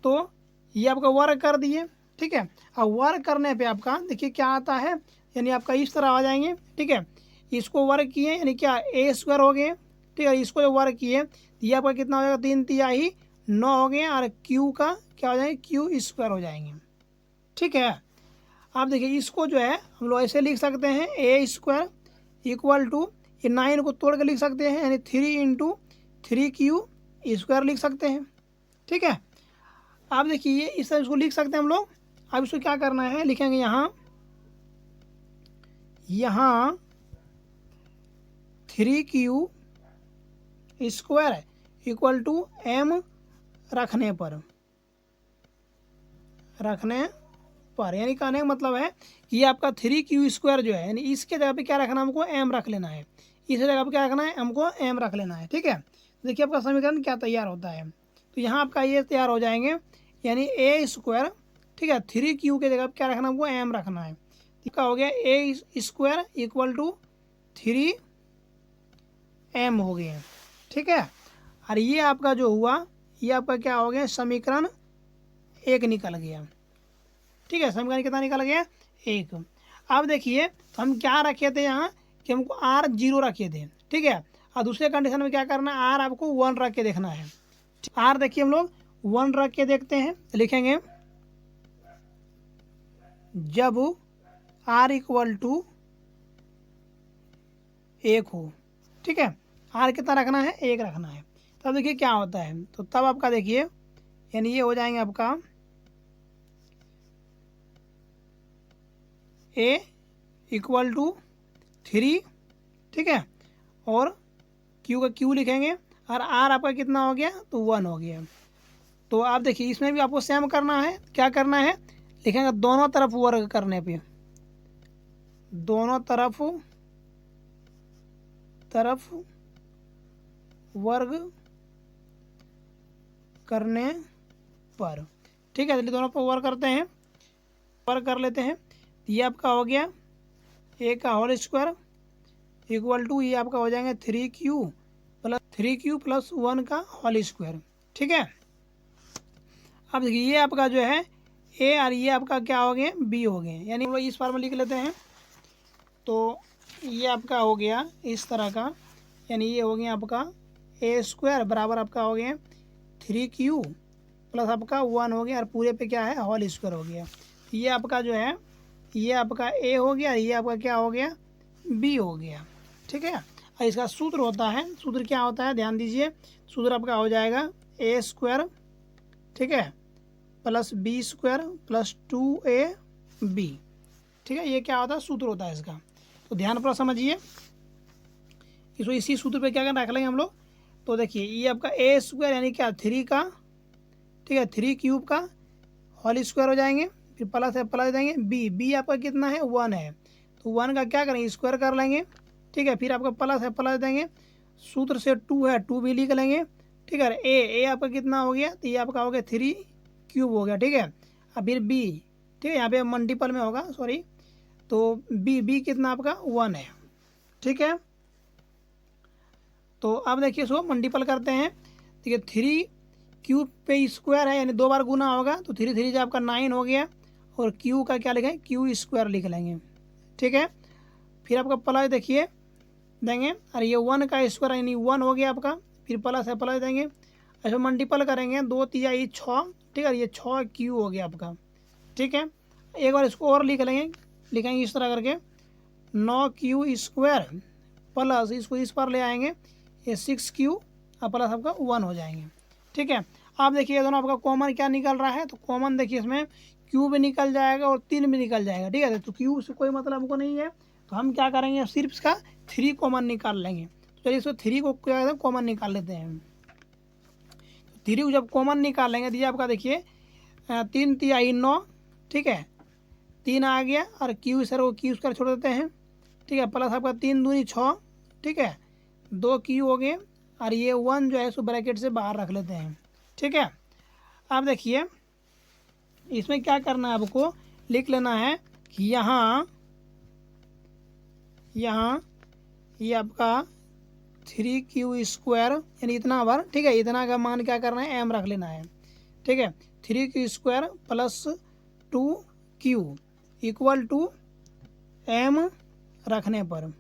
S1: तो ये आपका वर्ग कर दिए। ठीक है, अब वर्ग करने पे आपका देखिए क्या आता है, यानी आपका इस तरह आ जाएंगे। ठीक है, इसको वर्ग किए यानी क्या, a² हो गए। ठीक है, इसको जो वर्ग किए तो ये आपका कितना हो जाएगा, 3 × 9 हो गए, और q का क्या हो जाएंगे, q² हो जाएंगे। ठीक है, आप देखिए इसको जो है हम लोग ऐसे लिख सकते हैं, a² = ये 9 को तोड़ के लिख सकते हैं, यानी 3 × 3q² लिख सकते हैं। ठीक है, आप देखिए ये इस तरह इसको लिख सकते हैं हम लोग। अब इसको क्या करना है, लिखेंगे यहाँ 3q² = m रखने पर, यानी कहने का मतलब है कि ये आपका 3q² जो है, यानी इसके जगह पे क्या रखना है, हमको m रख लेना है। इस जगह पे क्या रखना है, हमको m रख लेना है। ठीक है, तो देखिए आपका समीकरण क्या तैयार होता है, तो यहाँ आपका ये तैयार हो जाएंगे, यानी a²। ठीक है, 3q के जगह पे क्या रखना है, हमको m रखना है। क्या हो गया, a² = 3m हो गया। ठीक है, और ये आपका जो हुआ, ये आपका क्या हो गया, समीकरण 1 निकल गया। ठीक है, समीकरण कितना निकल गया, 1। अब देखिए तो हम क्या रखे थे यहाँ, कि हमको r 0 रखे थे। ठीक है, और दूसरे कंडीशन में क्या करना है, r आपको 1 रख के देखना है। r देखिए हम लोग 1 रख के देखते हैं, तो लिखेंगे जब r = 1 हो। ठीक है, r कितना रखना है, 1 रखना है। तब देखिए क्या होता है, तो तब आपका देखिए यानी ये हो जाएंगे आपका a इक्वल टू 3, ठीक है, और q का q लिखेंगे और r आपका कितना हो गया, तो 1 हो गया। तो आप देखिए इसमें भी आपको सेम करना है, क्या करना है, लिखेंगे दोनों तरफ वर्ग करने पे, दोनों तरफ वर्ग करने पर, ठीक है, चलिए दोनों पर वर्ग करते हैं, वर्ग कर लेते हैं। ये आपका हो गया a का होल स्क्वायर इक्वल टू ये आपका हो जाएंगे 3q प्लस 1 का होल स्क्वायर, ठीक है। अब देखिए ये आपका जो है a और ये आपका क्या हो गए, b हो गए, यानी हम लोग इस फॉर्म में लिख लेते हैं। तो ये आपका हो गया इस तरह का, यानी ये हो गया आपका a स्क्वायर बराबर आपका हो गया 3q प्लस आपका 1 हो गया और पूरे पे क्या है, होल स्क्वायर हो गया। ये आपका जो है ये आपका a हो गया, ये आपका क्या हो गया, b हो गया, ठीक है। और इसका सूत्र होता है, सूत्र क्या होता है, ध्यान दीजिए, सूत्र आपका हो जाएगा a स्क्वायर, ठीक है, plus b square plus 2ab, ठीक है। ये क्या होता है, सूत्र होता है इसका। तो ध्यान पूरा समझिए, इसको इसी सूत्र पे क्या रख लेंगे हम लोग। तो देखिए ये आपका a स्क्वायर यानी क्या 3 का, ठीक है, 3 क्यूब का होल स्क्वायर हो जाएंगे, फिर प्लस है प्लस देंगे b आपका कितना है, 1 है, तो 1 का क्या करेंगे, स्क्वायर कर लेंगे, ठीक है, फिर आपका प्लस है प्लस देंगे, सूत्र से 2 है 2 भी लिख लेंगे, ठीक है। a आपका कितना हो गया, तो ये आपका हो गया 3 क्यूब हो गया, ठीक है। अब फिर b, ठीक है, यहाँ पे मल्टीपल में होगा, सॉरी, तो b कितना आपका 1 है, ठीक है। तो अब देखिए इसको मल्टीपल करते हैं, ठीक है, 3 क्यूब पे स्क्वायर है यानी 2 बार गुना होगा, तो 3 3 जो आपका 9 हो गया, और q का क्या लिखेंगे, q स्क्वायर लिख लेंगे, ठीक है। फिर आपका प्लस देखिए देंगे, और ये 1 का स्क्वायर यानी 1 हो गया आपका, फिर प्लस है प्लस देंगे, ऐसे मल्टीपल करेंगे 2 3 6, ठीक है, ये 6 q हो गया आपका, ठीक है। एक बार इसको और लिखेंगे इस तरह करके 9 q स्क्वायर प्लस इसको इस पर ले आएंगे, ये 6 q और प्लस आपका 1 हो जाएंगे, ठीक है। आप देखिए दोनों आपका कॉमन क्या निकल रहा है, तो कॉमन देखिए इसमें q भी निकल जाएगा और 3 भी निकल जाएगा, ठीक है। तो q से कोई मतलब हमको नहीं है, तो हम क्या करेंगे, सिर्फ इसका 3 कॉमन निकाल लेंगे। तो चलिए इसको 3 को क्या कहते हैं, कॉमन निकाल लेते हैं। 3 को जब कॉमन निकाल लेंगे तो ये आपका देखिए 3 3 9, ठीक है, 3 आ गया, और q सर वो q स्क्वायर छोड़ देते हैं, ठीक है, प्लस आपका 3 दूनी 6, ठीक है, 2 q हो गए, और ये 1 जो है सो ब्रैकेट से बाहर रख लेते हैं, ठीक है। अब देखिए इसमें क्या करना है, आपको लिख लेना है कि यहाँ ये आपका 3q स्क्वायर यानी इतना बार, ठीक है, इतना का मान क्या करना है, m रख लेना है, ठीक है। 3q square plus 2q equal to m रखने पर,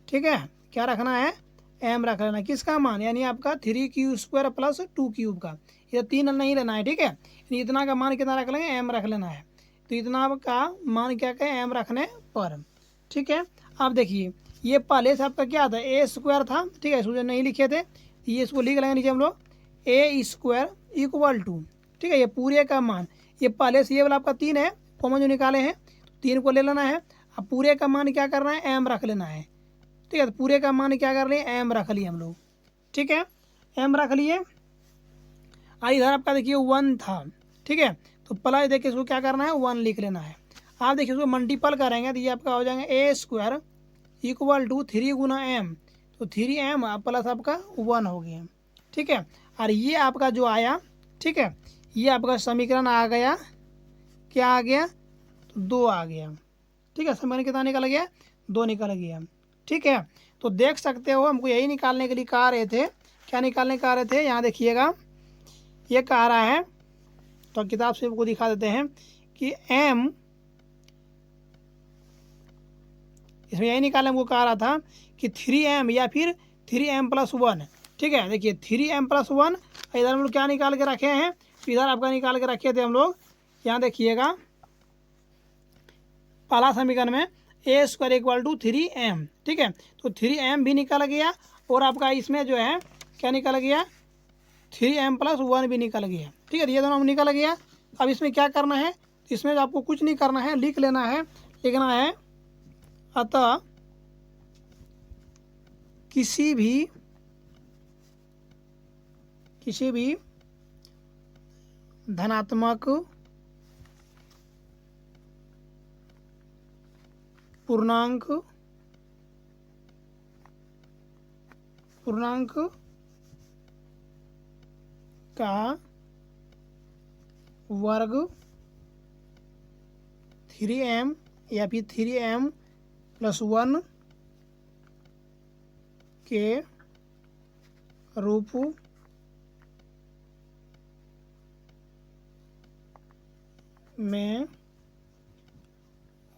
S1: ठीक है, क्या रखना है, m रख लेना, किसका मान, यानी आपका 3q स्क्वायर प्लस 2 क्यूब का, ये 3 नहीं लेना है, ठीक है, यानी इतना का मान कितना रख लेंगे, m रख लेना है। तो इतना का मान क्या कहें, m रखने पर, ठीक है। अब देखिए ये पहले से आपका क्या था, a स्क्वायर था, ठीक है, इसको नहीं लिखे थे, ये इसको लिख लेंगे नीचे हम लोग a स्क्वायर इक्वल टू, ठीक है, ये पूरे का मान, ये पहले से ये वाला आपका 3 है, कॉमन जो निकाले हैं, 3 को ले लेना है, अब पूरे का मान क्या करना है, m रख लेना है, ठीक है। तो पूरे का मान क्या कर लिए, m रख लिए हम लोग, ठीक है, m रख लिए। और इधर आपका देखिए 1 था, ठीक है, तो प्लस देखिए इसको क्या करना है, 1 लिख लेना है। आप देखिए इसको मल्टीपल करेंगे तो ये आपका हो जाएगा a स्क्वायर इक्वल टू 3 गुना m, तो 3m प्लस आपका 1 हो गया, ठीक है। और ये आपका जो आया, ठीक है, ये आपका समीकरण आ गया, क्या आ गया, तो 2 आ गया, ठीक है, समीकरण कितना निकल गया, 2 निकल गया, ठीक है। तो देख सकते हो हमको यही निकालने के लिए कहा रहे थे, क्या निकालने कहा रहे थे, यहाँ देखिएगा ये कह रहा है, तो किताब से आपको दिखा देते हैं कि m, इसमें यही निकालने को कहा रहा था कि 3m या फिर 3m प्लस 1, ठीक है। देखिए 3m प्लस 1, इधर हम लोग क्या निकाल के रखे हैं, इधर आपका निकाल के रखे थे हम लोग, यहाँ देखिएगा पहला समीकरण में a square equal to 3m, ठीक है, तो 3m भी निकल गया, और आपका इसमें जो है क्या निकल गया, 3m + 1 भी निकल गया। ठीक है, ये दोनों निकल गया। अब इसमें क्या करना है, इसमें आपको कुछ नहीं करना है, लिख लेना है, लिखना है अतः किसी भी धनात्मक पूर्णांक का वर्ग 3m या फिर 3m + 1 के रूप में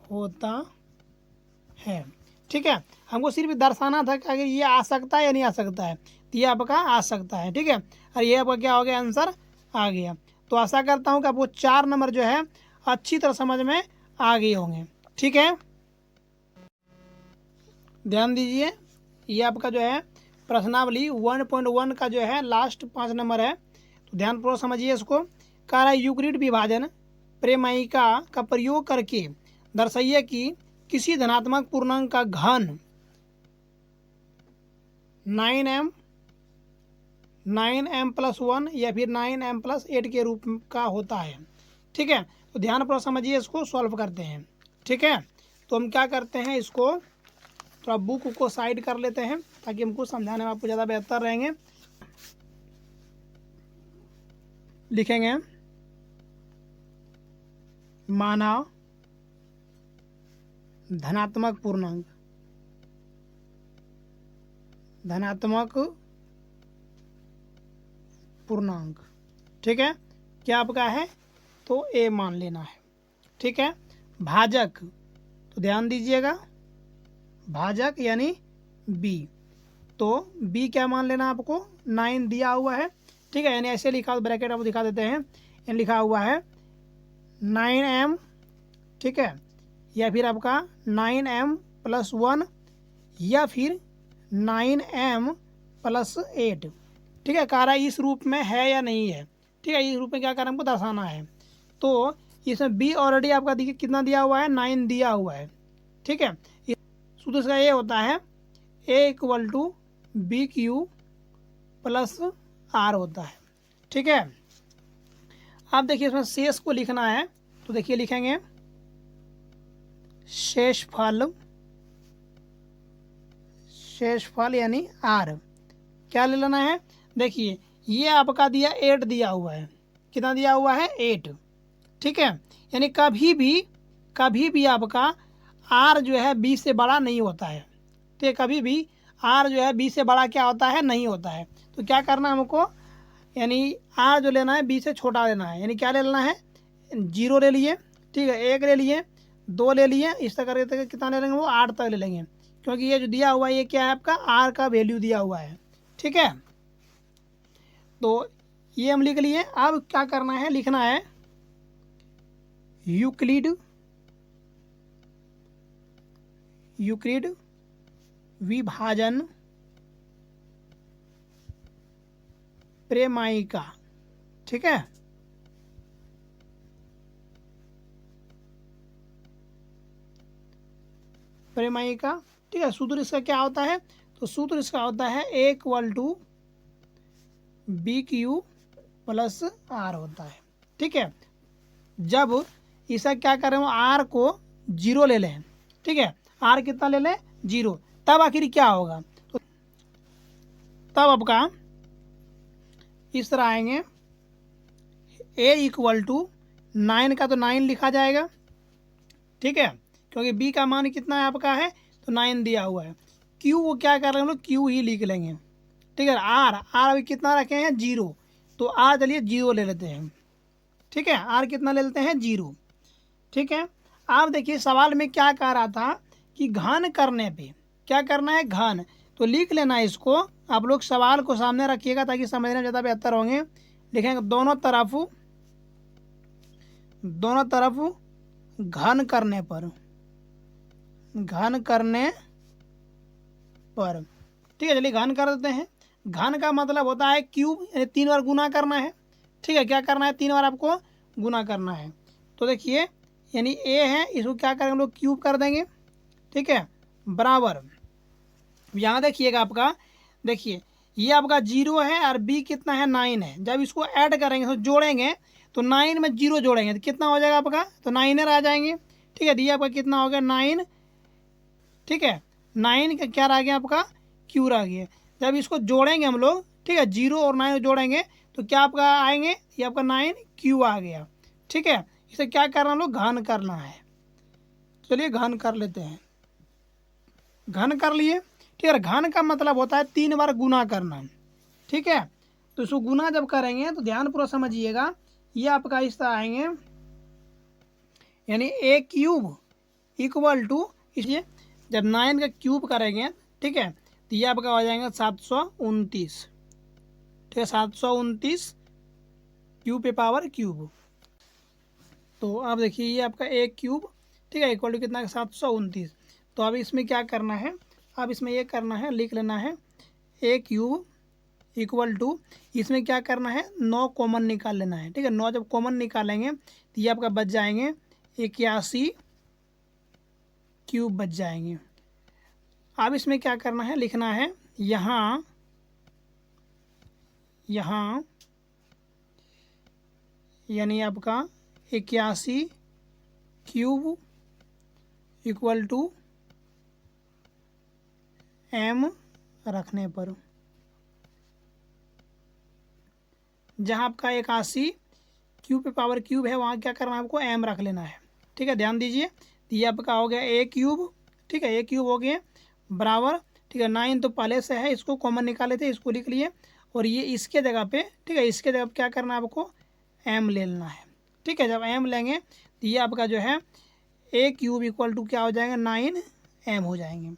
S1: होता है। ठीक है, हमको सिर्फ दर्शाना था कि अगर ये आ सकता है या नहीं आ सकता है, तो ये आपका आ सकता है। ठीक है, और ये आपका क्या हो गया, आंसर आ गया। तो आशा करता हूँ कि आपको 4 नंबर जो है अच्छी तरह समझ में आ गए होंगे। ठीक है, ध्यान दीजिए, ये आपका जो है प्रश्नावली 1.1 का जो है लास्ट 5 नंबर है, तो ध्यानपूर्वक समझिए इसको। कह रहा है यूक्लिड विभाजन प्रमेयिका का प्रयोग करके दर्शाइए कि किसी धनात्मक पूर्णांक का घन 9m + 1 या फिर 9m + 8 के रूप का होता है। ठीक है, तो ध्यानपूर्वक समझिए, इसको सॉल्व करते हैं। ठीक है, तो हम क्या करते हैं, इसको थोड़ा बुक को साइड कर लेते हैं ताकि हमको समझाने में आपको ज़्यादा बेहतर रहेंगे। लिखेंगे माना धनात्मक पूर्णांक। ठीक है, क्या आपका है, तो a मान लेना है। ठीक है, भाजक, तो ध्यान दीजिएगा, भाजक यानी b, तो b क्या मान लेना आपको, 9 दिया हुआ है। ठीक है, यानी ऐसे लिखा, ब्रैकेट आपको दिखा देते हैं, यानी लिखा हुआ है 9m, ठीक है, या फिर आपका 9m + 1 या फिर 9m + 8। ठीक है, कह रहा है इस रूप में है या नहीं है। ठीक है, इस रूप में क्या करना है, हमको दर्शाना है। तो इसमें b ऑलरेडी आपका देखिए कितना दिया हुआ है, 9 दिया हुआ है। ठीक है, सूत्र इसका ये होता है a = bq + r होता है। ठीक है, अब देखिए इसमें शेष को लिखना है, तो देखिए लिखेंगे शेषफल यानी r, क्या ले लेना है, देखिए ये आपका दिया 8 दिया हुआ है, कितना दिया हुआ है, 8। ठीक है, यानी कभी भी आपका r जो है b से बड़ा नहीं होता है। ठीक है, कभी भी r जो है b से बड़ा क्या होता है, नहीं होता है। तो क्या करना है हमको, यानी r जो लेना है b से छोटा लेना है, यानी क्या ले लेना है, 0 ले लिए। ठीक है, 1 ले लिए, 2 ले लिए, इस तरह करके कितना ले लेंगे, वो 8 तक ले लेंगे, क्योंकि ये जो दिया हुआ है ये क्या है, आपका r का वैल्यू दिया हुआ है। ठीक है, तो ये हम लिख लिए। अब क्या करना है, लिखना है यूक्लिड विभाजन प्रमेयिका। ठीक है, प्रमेयिका। ठीक है, सूत्र इसका क्या होता है, तो सूत्र इसका होता है a = bq + r होता है। ठीक है, जब इसका क्या करें, r को 0 ले लें। ठीक है, r कितना ले लें, 0, तब आखिर क्या होगा, तो तब आपका इस तरह आएंगे a = 9 का तो 9 लिखा जाएगा। ठीक है, क्योंकि b का मान कितना है आपका है, तो 9 दिया हुआ है। q वो क्या कर रहे हैं हम लोग, q ही लिख लेंगे। ठीक है, r अभी कितना रखे हैं, 0, तो r चलिए 0 ले लेते हैं। ठीक है, r कितना ले लेते हैं, 0। ठीक है, आप देखिए सवाल में क्या कह रहा था कि घन करने पे क्या करना है, घन, तो लिख लेना है इसको। आप लोग सवाल को सामने रखिएगा ताकि समझने में ज़्यादा बेहतर होंगे। लिखेंगे दोनों तरफ घन करने पर। ठीक है, चलिए घन कर देते हैं। घन का मतलब होता है क्यूब, यानी 3 बार गुना करना है। ठीक है, क्या करना है, 3 बार आपको गुना करना है। तो देखिए यानी ए है, इसको क्या करेंगे हम लोग, क्यूब कर देंगे। ठीक है, बराबर यहाँ देखिएगा आपका, देखिए ये आपका 0 है और बी कितना है, 9 है। जब इसको ऐड करेंगे तो जोड़ेंगे, तो 9 में 0 जोड़ेंगे तो कितना हो जाएगा आपका, तो 9 आ जाएंगे। ठीक है, तो ये आपका कितना हो गया, 9। ठीक है, 9 का क्या रह गया आपका, क्यू रह गया। जब इसको जोड़ेंगे हम लोग, ठीक है, 0 और 9 जोड़ेंगे तो क्या आपका आएंगे, ये आपका 9 क्यू आ गया। ठीक है, इसे क्या करना हम लोग, घन करना है। चलिए घन कर लेते हैं, घन कर लिए। ठीक है, घन का मतलब होता है 3 बार गुना करना। ठीक है, तो इसको गुना जब करेंगे तो ध्यान पूरा समझिएगा, ये आपका इस तरह आएंगे, यानी ए क्यूब इक्वल टू, इसलिए जब 9 का क्यूब करेंगे, ठीक है, तो ये आपका हो जाएगा 729। ठीक है, 729 क्यूब पे पावर क्यूब। तो अब देखिए ये आपका ए क्यूब, ठीक है, इक्वल टू कितना है, 729। तो अब इसमें क्या करना है, अब इसमें ये करना है, लिख लेना है ए क्यूब इक्वल टू, इसमें क्या करना है, 9 कॉमन निकाल लेना है। ठीक है, 9 जब कॉमन निकालेंगे तो ये आपका बच जाएंगे 81 क्यूब बच जाएंगे। अब इसमें क्या करना है, लिखना है यहाँ यानी आपका 81 क्यूब इक्वल टू एम रखने पर, जहाँ आपका 81 क्यूब पे पावर क्यूब है वहाँ क्या करना है, आपको एम रख लेना है। ठीक है, ध्यान दीजिए, तो ये आपका हो गया ए क्यूब। ठीक है, ए क्यूब हो गया बराबर, ठीक है, 9 तो पहले से है, इसको कॉमन निकाले थे, इसको लिख लिए, और ये इसके जगह पे, ठीक है, इसके जगह पे क्या करना है, आपको एम ले लेना है। ठीक है, जब एम लेंगे तो ये आपका जो है ए क्यूब इक्वल टू क्या हो जाएगा, 9 एम हो जाएंगे।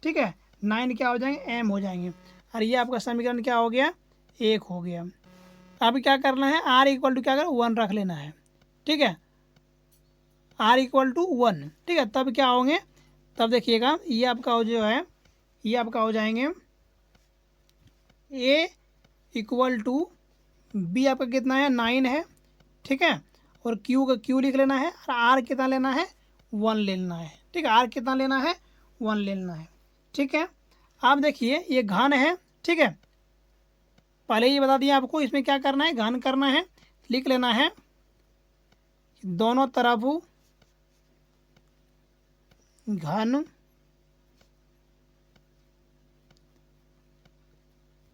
S1: ठीक है, 9 क्या हो जाएंगे, एम हो जाएंगे, और ये आपका समीकरण क्या हो गया, 1 हो गया। अब क्या करना है, आर इक्वल टू क्या कर 1 रख लेना है। ठीक है, आर इक्वल टू 1। ठीक है, तब क्या होंगे, तब देखिएगा ये आपका जो है, ये आपका हो जाएंगे ए इक्वल टू बी आपका कितना है, 9 है। ठीक है, और क्यू का क्यू लिख लेना है, और आर कितना लेना है, 1 ले लेना है। ठीक है, आर कितना लेना है, 1 ले लेना है। ठीक है, आप देखिए ये घन है। ठीक है, पहले ही बता दिया आपको, इसमें क्या करना है, घन करना है। लिख लेना है दोनों तरफ घन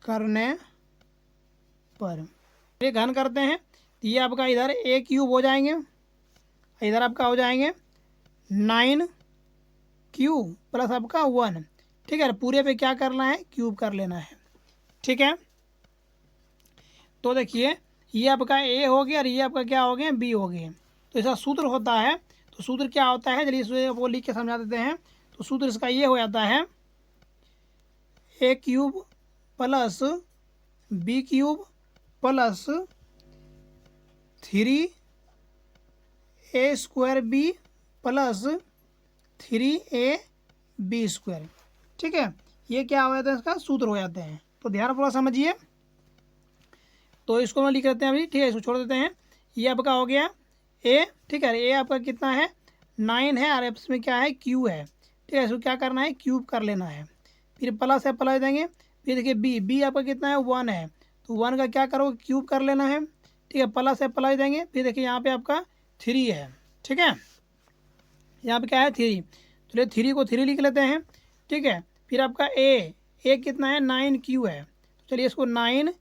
S1: करने पर, ये घन करते हैं तो ये आपका इधर ए क्यूब हो जाएंगे, इधर आपका हो जाएंगे 9 क्यूब प्लस आपका 1। ठीक है, पूरे पे क्या करना है, क्यूब कर लेना है। ठीक है, तो देखिए ये आपका ए हो गया और ये आपका क्या हो गया, बी हो गया। तो इसका सूत्र होता है, तो सूत्र क्या होता है, चलिए इसे वो लिख के समझा देते हैं। तो सूत्र इसका ये हो जाता है a cube plus b cube plus 3 a square B plus 3 a b square. ठीक है, ये क्या हो जाता है, इसका सूत्र हो जाते हैं। तो ध्यान पूरा समझिए, तो इसको हम लिख लेते हैं अभी। ठीक है, इसको छोड़ देते हैं। ये आपका हो गया ए। ठीक है, ए आपका कितना है, 9 है, और इसमें क्या है, क्यू है। ठीक है, इसको क्या करना है, क्यूब कर लेना है। फिर प्लस है, प्लस देंगे। फिर देखिए बी, बी आपका कितना है, 1 है, तो 1 का क्या करोगे, क्यूब कर लेना है। ठीक है, प्लस है, प्लस देंगे। फिर देखिए यहाँ पे आपका 3 है। ठीक है, यहाँ पे क्या है, 3। चलिए 3 को 3 लिख लेते हैं। ठीक है, फिर आपका ए कितना है, 9 क्यू है, तो चलिए इसको 9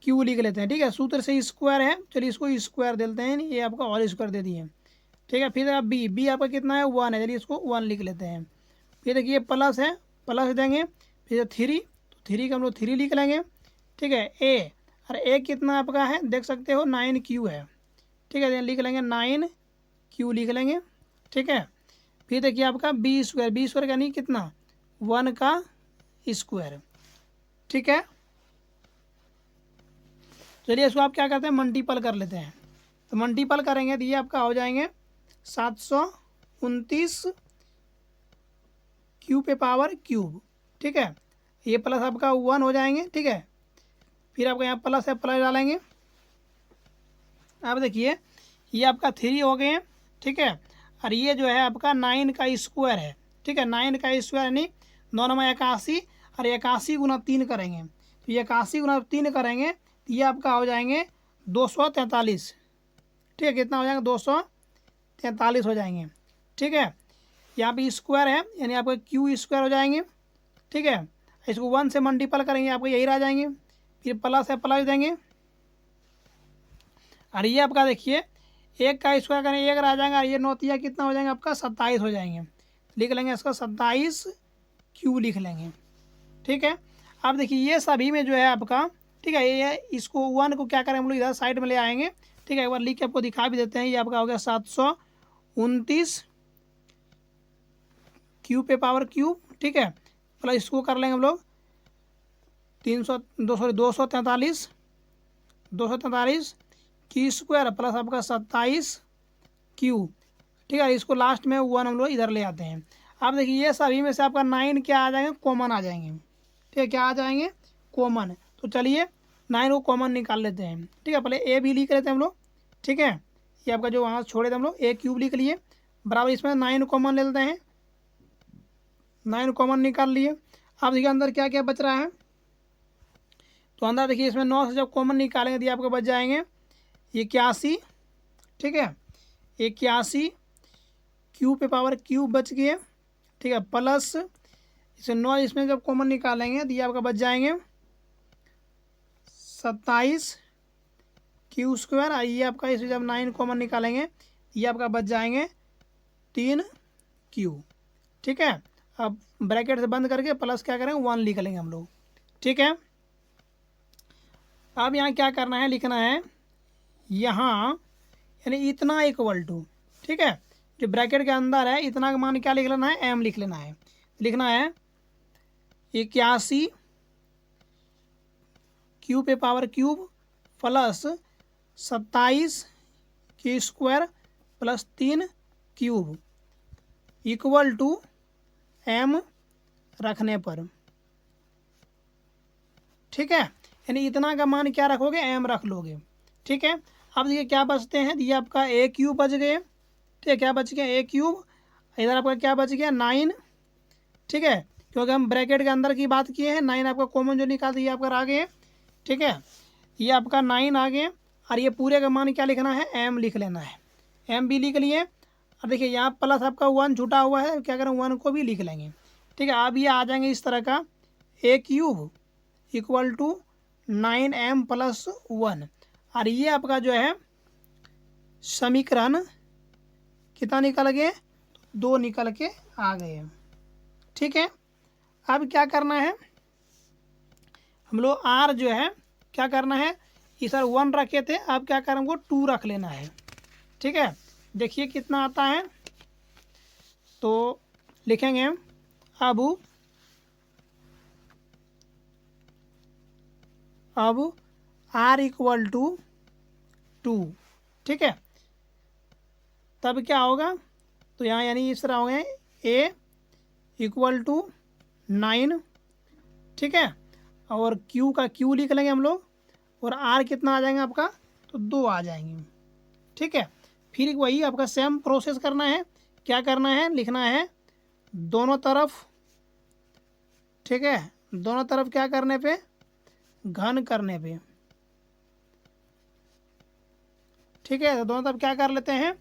S1: क्यू लिख लेते हैं। ठीक है, सूत्र से स्क्वायर है, चलिए इसको स्क्वायर दे देते हैं, ये आपका ऑल स्क्वायर दे दिए। ठीक है, फिर आप बी आपका कितना है, 1 है, चलिए इसको 1 लिख लेते हैं। फिर देखिए प्लस है, प्लस देंगे। फिर 3, तो 3 का हम लोग 3 लिख लेंगे। ठीक है, ए, और ए कितना आपका है, देख सकते हो 9 क्यू है। ठीक है, लिख लेंगे 9 क्यू लिख लेंगे। ठीक है, फिर देखिए आपका बी स्क्वायर का नहीं कितना, 1 का स्क्वायर। ठीक है, चलिए इसको आप क्या करते हैं, मल्टीपल कर लेते हैं। तो मल्टीपल करेंगे तो ये आपका हो जाएंगे 729 क्यू पे पावर क्यूब। ठीक है, ये प्लस आपका 1 हो जाएंगे, ठीक है। फिर आपका यहाँ प्लस है, प्लस डालेंगे। अब देखिए ये आपका 3 हो गए हैं, ठीक है। और ये जो है आपका 9 का स्क्वायर है, ठीक है। 9 का स्क्वायर यानी 9 में 81, और 81 गुना 3 करेंगे, तो ये 81 गुना 3 करेंगे तो ये आपका हो जाएंगे 243, ठीक है। कितना हो जाएगा? 243 हो जाएंगे, ठीक है। यहाँ पे स्क्वायर है यानी आपका क्यू स्क्वायर हो जाएंगे, ठीक है। इसको 1 से मल्टीपल करेंगे, आपको यही रह जाएंगे। फिर प्लस है, प्लस देंगे। और ये आपका देखिए 1 का स्क्वायर करेंगे 1 रह जाएगा, और ये 9 तिया कितना हो जाएगा आपका? 27 हो जाएंगे। लिख लेंगे इसको 27 क्यू लिख लेंगे, ठीक है। अब देखिए ये सभी में जो है आपका, ठीक है, ये इसको 1 को क्या करें हम लोग इधर साइड में ले आएंगे, ठीक है। एक बार लिख के आपको दिखा भी देते हैं। ये आपका हो गया 729 क्यूब पे पावर क्यूब, ठीक है। प्लस इसको कर लेंगे हम लोग 243 की स्क्वायर प्लस आपका 27 क्यू, ठीक है। इसको लास्ट में 1 हम लोग इधर ले आते हैं। अब देखिए ये सभी में से आपका 9 क्या आ जाएंगे? कॉमन आ जाएंगे, ठीक है। क्या आ जाएंगे? कॉमन। तो चलिए 9 को कॉमन निकाल लेते हैं, ठीक है। पहले ए भी लिख लेते हैं हम लोग, ठीक है। ये आपका जो वहाँ छोड़े थे हम लोग ए क्यूब लिख लिए, बराबर इसमें 9 कॉमन ले लेते हैं। 9 कॉमन निकाल लिए। अब देखिए अंदर क्या क्या बच रहा है, तो अंदर देखिए इसमें 9 से जब कॉमन निकालेंगे तो आपको बच जाएंगे 81, ठीक है। 81 क्यूब पे पावर क्यूब बच गए, ठीक है। प्लस इसे 9 इसमें जब कॉमन निकालेंगे तो ये आपका बच जाएंगे 27 क्यू स्क्वायर। ये आपका इसमें जब 9 कॉमन निकालेंगे ये आपका बच जाएंगे 3 क्यू, ठीक है। अब ब्रैकेट से बंद करके प्लस क्या करेंगे 1 लिख लेंगे हम लोग, ठीक है। अब यहाँ क्या करना है? लिखना है यहाँ यानी इतना इक्वल टू, ठीक है। जो ब्रैकेट के अंदर है इतना का मान क्या लिख लेना है? एम लिख लेना है। लिखना है 81 क्यूब पे पावर क्यूब प्लस 27 की square plus 3 cube equal to M रखने पर, ठीक है। यानी इतना का मान क्या रखोगे? एम रख लोगे, ठीक है। अब देखिए क्या बचते हैं, ये आपका ए क्यूब बच गए, ठीक है। क्या बच गया? ए क्यूब। इधर आपका क्या बच गया? 9, ठीक है। क्योंकि हम ब्रैकेट के अंदर की बात किए हैं। 9 आपका कॉमन जो निकालते ये आपका आ गए, ठीक है। ये आपका 9 आ गए, और ये पूरे का मान क्या लिखना है? एम लिख लेना है। एम भी लिख लिए। अब देखिए यहाँ प्लस आपका 1 छूटा हुआ है, क्या करें 1 को भी लिख लेंगे, ठीक है। अब ये आ जाएंगे इस तरह का a cube equal to 9m plus 1, और ये आपका जो है समीकरण कितना निकल गए? 2 निकल के आ गए, ठीक है। अब क्या करना है हम लोग? आर जो है क्या करना है? इस 1 रखे थे, अब क्या करें हमको 2 रख लेना है, ठीक है। देखिए कितना आता है, तो लिखेंगे अब आर इक्वल टू 2, ठीक है। तब क्या होगा? तो यहाँ यानी इस तरह हो गए ए इक्वल टू 9, ठीक है। और क्यू का क्यू लिख लेंगे हम लोग, और आर कितना आ जाएगा आपका? तो 2 आ जाएंगे, ठीक है। फिर वही आपका सेम प्रोसेस करना है। क्या करना है? लिखना है दोनों तरफ, ठीक है। दोनों तरफ क्या करने पे? घन करने पे, ठीक है। तो दोनों तरफ क्या कर लेते हैं?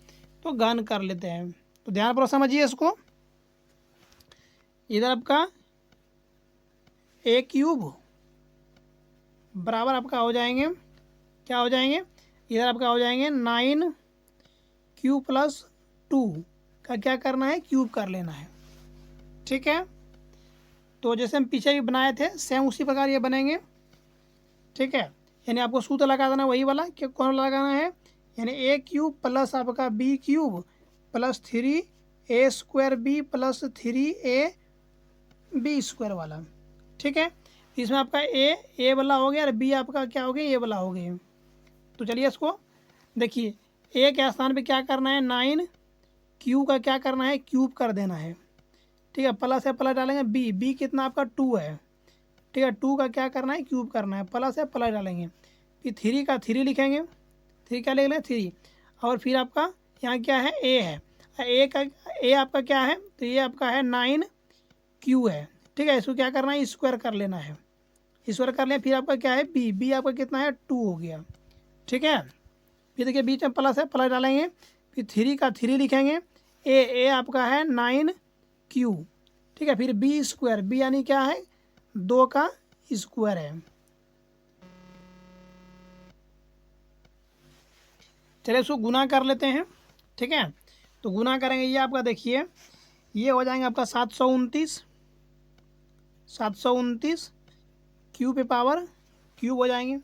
S1: तो घन कर लेते हैं। तो ध्यानपूर्वक समझिए इसको। इधर आपका ए क्यूब बराबर आपका हो जाएंगे, क्या हो जाएंगे? इधर आपका हो जाएंगे 9 क्यू प्लस 2 का क्या करना है? क्यूब कर लेना है, ठीक है। तो जैसे हम पीछे भी बनाए थे सेम उसी प्रकार ये बनेंगे, ठीक है। यानी आपको सूत्र लगा देना वही वाला कि कौन लगाना है, यानी ए क्यूब प्लस आपका B cube plus 3a square B plus 3ab square वाला, ठीक है। इसमें आपका ए वाला हो गया और बी आपका क्या हो गया? ए वाला हो गया। तो चलिए इसको देखिए, ए के स्थान पे क्या करना है? 9 क्यू का क्या करना है? क्यूब कर देना है, ठीक है। प्लस है, प्लस डालेंगे बी कितना आपका 2 है, ठीक है। 2 का क्या करना है, क्यूब करना है, प्लस है प्लस डालेंगे, फिर 3 का 3 लिखेंगे, 3 क्या लिख लें 3, और फिर आपका यहाँ क्या है ए है, ए का ए आपका क्या है, तो ये आपका है 9 क्यू है, ठीक है। इसको क्या करना है, स्क्वायर कर लेना है, स्क्वायर कर लें। फिर आपका क्या है बी, बी आपका कितना है 2 हो गया, ठीक है। फिर देखिए बीच में प्लस है प्लस डालेंगे, फिर 3 का 3 लिखेंगे, ए आपका है 9 क्यू, ठीक है। फिर बी स्क्वायर, बी यानी क्या है 2 का स्क्वायर है। चलिए इसको गुना कर लेते हैं, ठीक है। तो गुना करेंगे, ये आपका देखिए ये हो जाएंगे आपका 729 क्यू पे पावर क्यूब हो जाएंगे,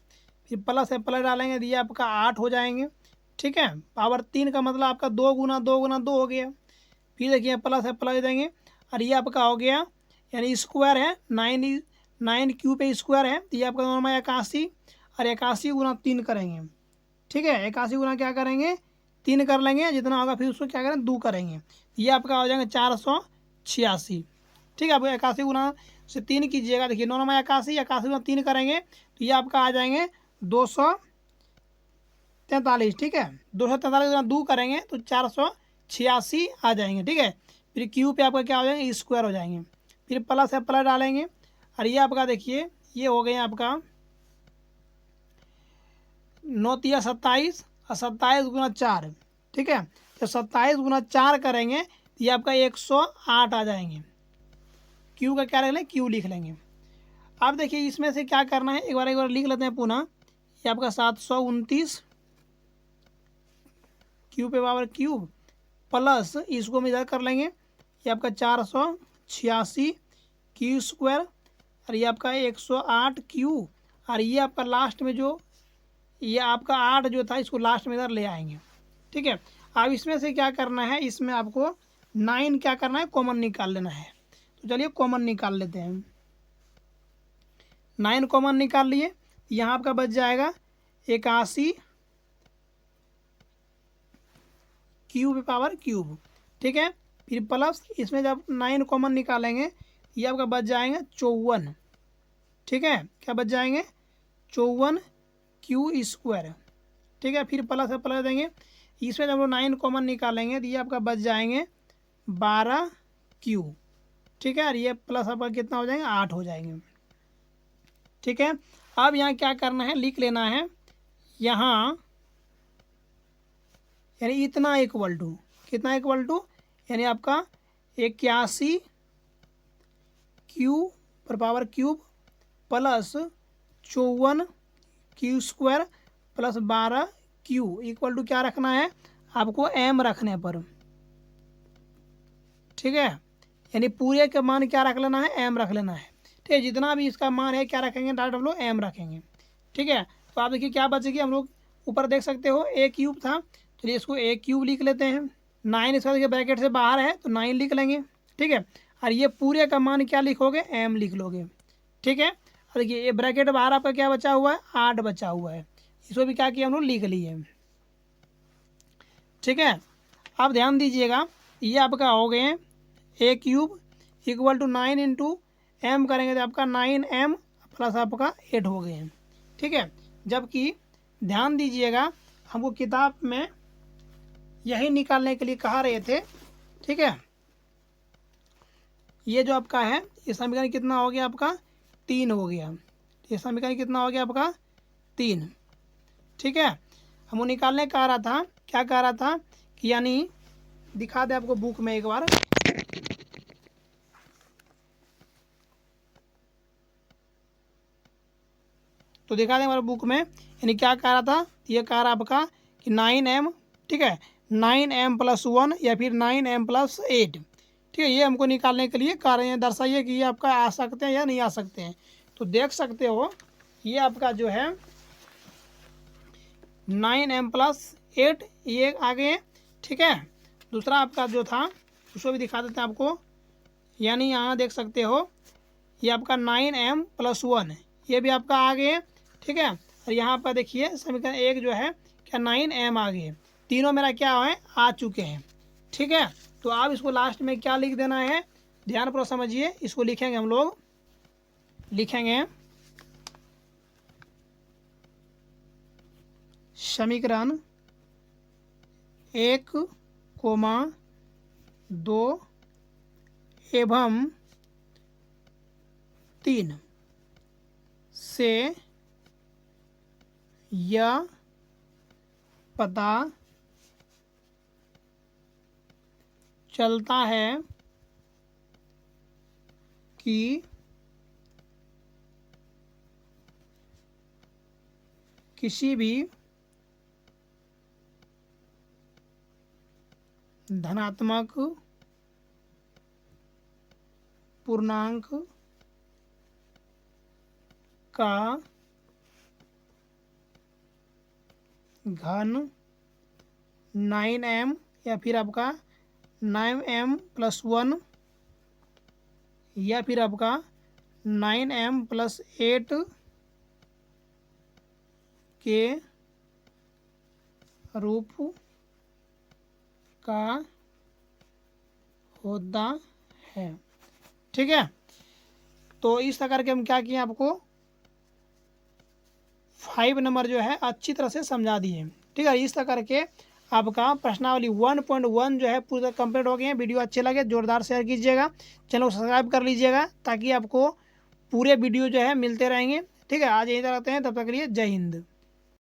S1: फिर प्लस है प्लस डालेंगे, ये आपका 8 हो जाएंगे, ठीक है। पावर 3 का मतलब आपका 2 गुना 2 गुना 2 हो गया, फिर देखिए प्लस है प्लस देंगे, और ये आपका हो गया यानी स्क्वायर है 9 क्यू पे स्क्वायर है, तो ये आपका नॉर्मल 81, और 81 गुना 3 करेंगे, ठीक है। 81 गुना क्या करेंगे 3 कर लेंगे, जितना होगा फिर उसको क्या करें 2 करेंगे, ये आपका हो जाएगा 486, ठीक है। आप 81 गुना से 3 कीजिएगा, देखिए 9 में 81, 81 गुना 3 करेंगे तो ये आपका आ जाएंगे 243, ठीक है। 243 गुना 2 करेंगे तो 486 आ जाएंगे, ठीक है। फिर क्यू पे आपका क्या हो जाएंगे स्क्वायर हो जाएंगे, फिर प्लस है प्लस डालेंगे, और ये आपका देखिए ये हो गए आपका 9 तिया 27, और 27 गुना 4, ठीक है। तो 27 गुना 4 करेंगे तो ये आपका 108 आ जाएंगे, क्यू का क्या रख लें क्यू लिख लेंगे। अब देखिए इसमें से क्या करना है, एक बार लिख लेते हैं पुनः, ये आपका 729 क्यू पे पावर क्यूब प्लस इसको हम इधर कर लेंगे, ये आपका 486 क्यू स्क्वायर, और ये आपका 108 क्यू, और ये आपका लास्ट में जो ये आपका 8 जो था इसको लास्ट में इधर ले आएंगे, ठीक है। अब इसमें से क्या करना है, इसमें आपको 9 क्या करना है कॉमन निकाल लेना है, तो चलिए कॉमन निकाल लेते हैं। 9 कॉमन निकाल लिए, यहाँ आपका बच जाएगा 81 क्यू पे पावर क्यूब, ठीक है। फिर प्लस इसमें जब 9 कॉमन निकालेंगे ये आपका बच जाएंगे 54, ठीक है। क्या बच जाएंगे 54 क्यू स्क्वायर, ठीक है। फिर प्लस है प्लस देंगे, इसमें जब हम लोग 9 कॉमन निकालेंगे तो ये आपका बच जाएंगे 12 क्यू, ठीक है। और ये प्लस आपका कितना हो जाएंगे 8 हो जाएंगे, ठीक है। अब यहाँ क्या करना है लिख लेना है, यहाँ यानी इतना इक्वल टू कितना इक्वल टू यानी आपका 81 क्यू पर power cube plus 54 Q square plus 12 Q equal to क्या रखना है आपको एम रखने पर, ठीक है। यानी पूरे का मान क्या रख लेना है एम रख लेना है, ठीक है। जितना भी इसका मान है क्या रखेंगे डॉट हम लोग एम रखेंगे, ठीक है। तो आप देखिए क्या बचेगी, हम लोग ऊपर देख सकते हो ए क्यूब था, चलिए इसको ए क्यूब लिख लेते हैं, 9 इसका देखिए ब्रैकेट से बाहर है तो 9 लिख लेंगे, ठीक है। और ये पूरे का मान क्या लिखोगे एम लिख लोगे, ठीक है। और देखिए ये ब्रैकेट बाहर आपका क्या बचा हुआ है 8 बचा हुआ है, इसको भी क्या किया हम लोग लिख लिए, ठीक है। अब ध्यान दीजिएगा ये आपका हो गए a cube equal to 9 into m करेंगे तो आपका 9m प्लस आपका 8 हो गए हैं, ठीक है। जबकि ध्यान दीजिएगा हमको किताब में यही निकालने के लिए कहा रहे थे, ठीक है। ये जो आपका है ये समीकरण कितना हो गया आपका 3 हो गया, ये समीकरण कितना हो गया आपका 3, ठीक है। हमको निकालने कह रहा था, क्या कह रहा था कि यानी दिखा दे आपको बुक में एक बार, तो दिखा दें हमारे बुक में, यानी क्या कह रहा था ये कह रहा आपका कि 9m, ठीक है, 9m प्लस 1 या फिर 9m प्लस 8, ठीक है। ये हमको निकालने के लिए कह रहे हैं, दर्शाइए कि ये आपका आ सकते हैं या नहीं आ सकते हैं। तो देख सकते हो ये आपका जो है 9m प्लस 8 ये आ गए, ठीक है। दूसरा आपका जो था उसको भी दिखा देते हैं आपको, यानी यहाँ देख सकते हो ये आपका 9m प्लस 1 ये भी आपका आ गए, ठीक है। और यहाँ पर देखिए समीकरण 1 जो है क्या 9m आ गए, तीनों मेरा क्या है आ चुके हैं, ठीक है। तो आप इसको लास्ट में क्या लिख देना है ध्यानपूर्वक समझिए, इसको लिखेंगे हम लोग लिखेंगे समीकरण 1, 2 एवं 3 से यह पता चलता है कि किसी भी धनात्मक पूर्णांक का घन 9m या फिर आपका 9m+1 या फिर आपका 9m+8 के रूप का होता है। ठीक है, तो इस तरह करके हम क्या किए, आपको 5 नंबर जो है अच्छी तरह से समझा दिए। ठीक है, इस तरह करके आपका प्रश्नावली 1.1 जो है पूरा कंप्लीट हो गए हैं। वीडियो अच्छे लगे जोरदार शेयर कीजिएगा, चैनल को सब्सक्राइब कर लीजिएगा ताकि आपको पूरे वीडियो जो है मिलते रहेंगे। ठीक है, आज यहीं तक रखते हैं, तब तक के लिए जय हिंद।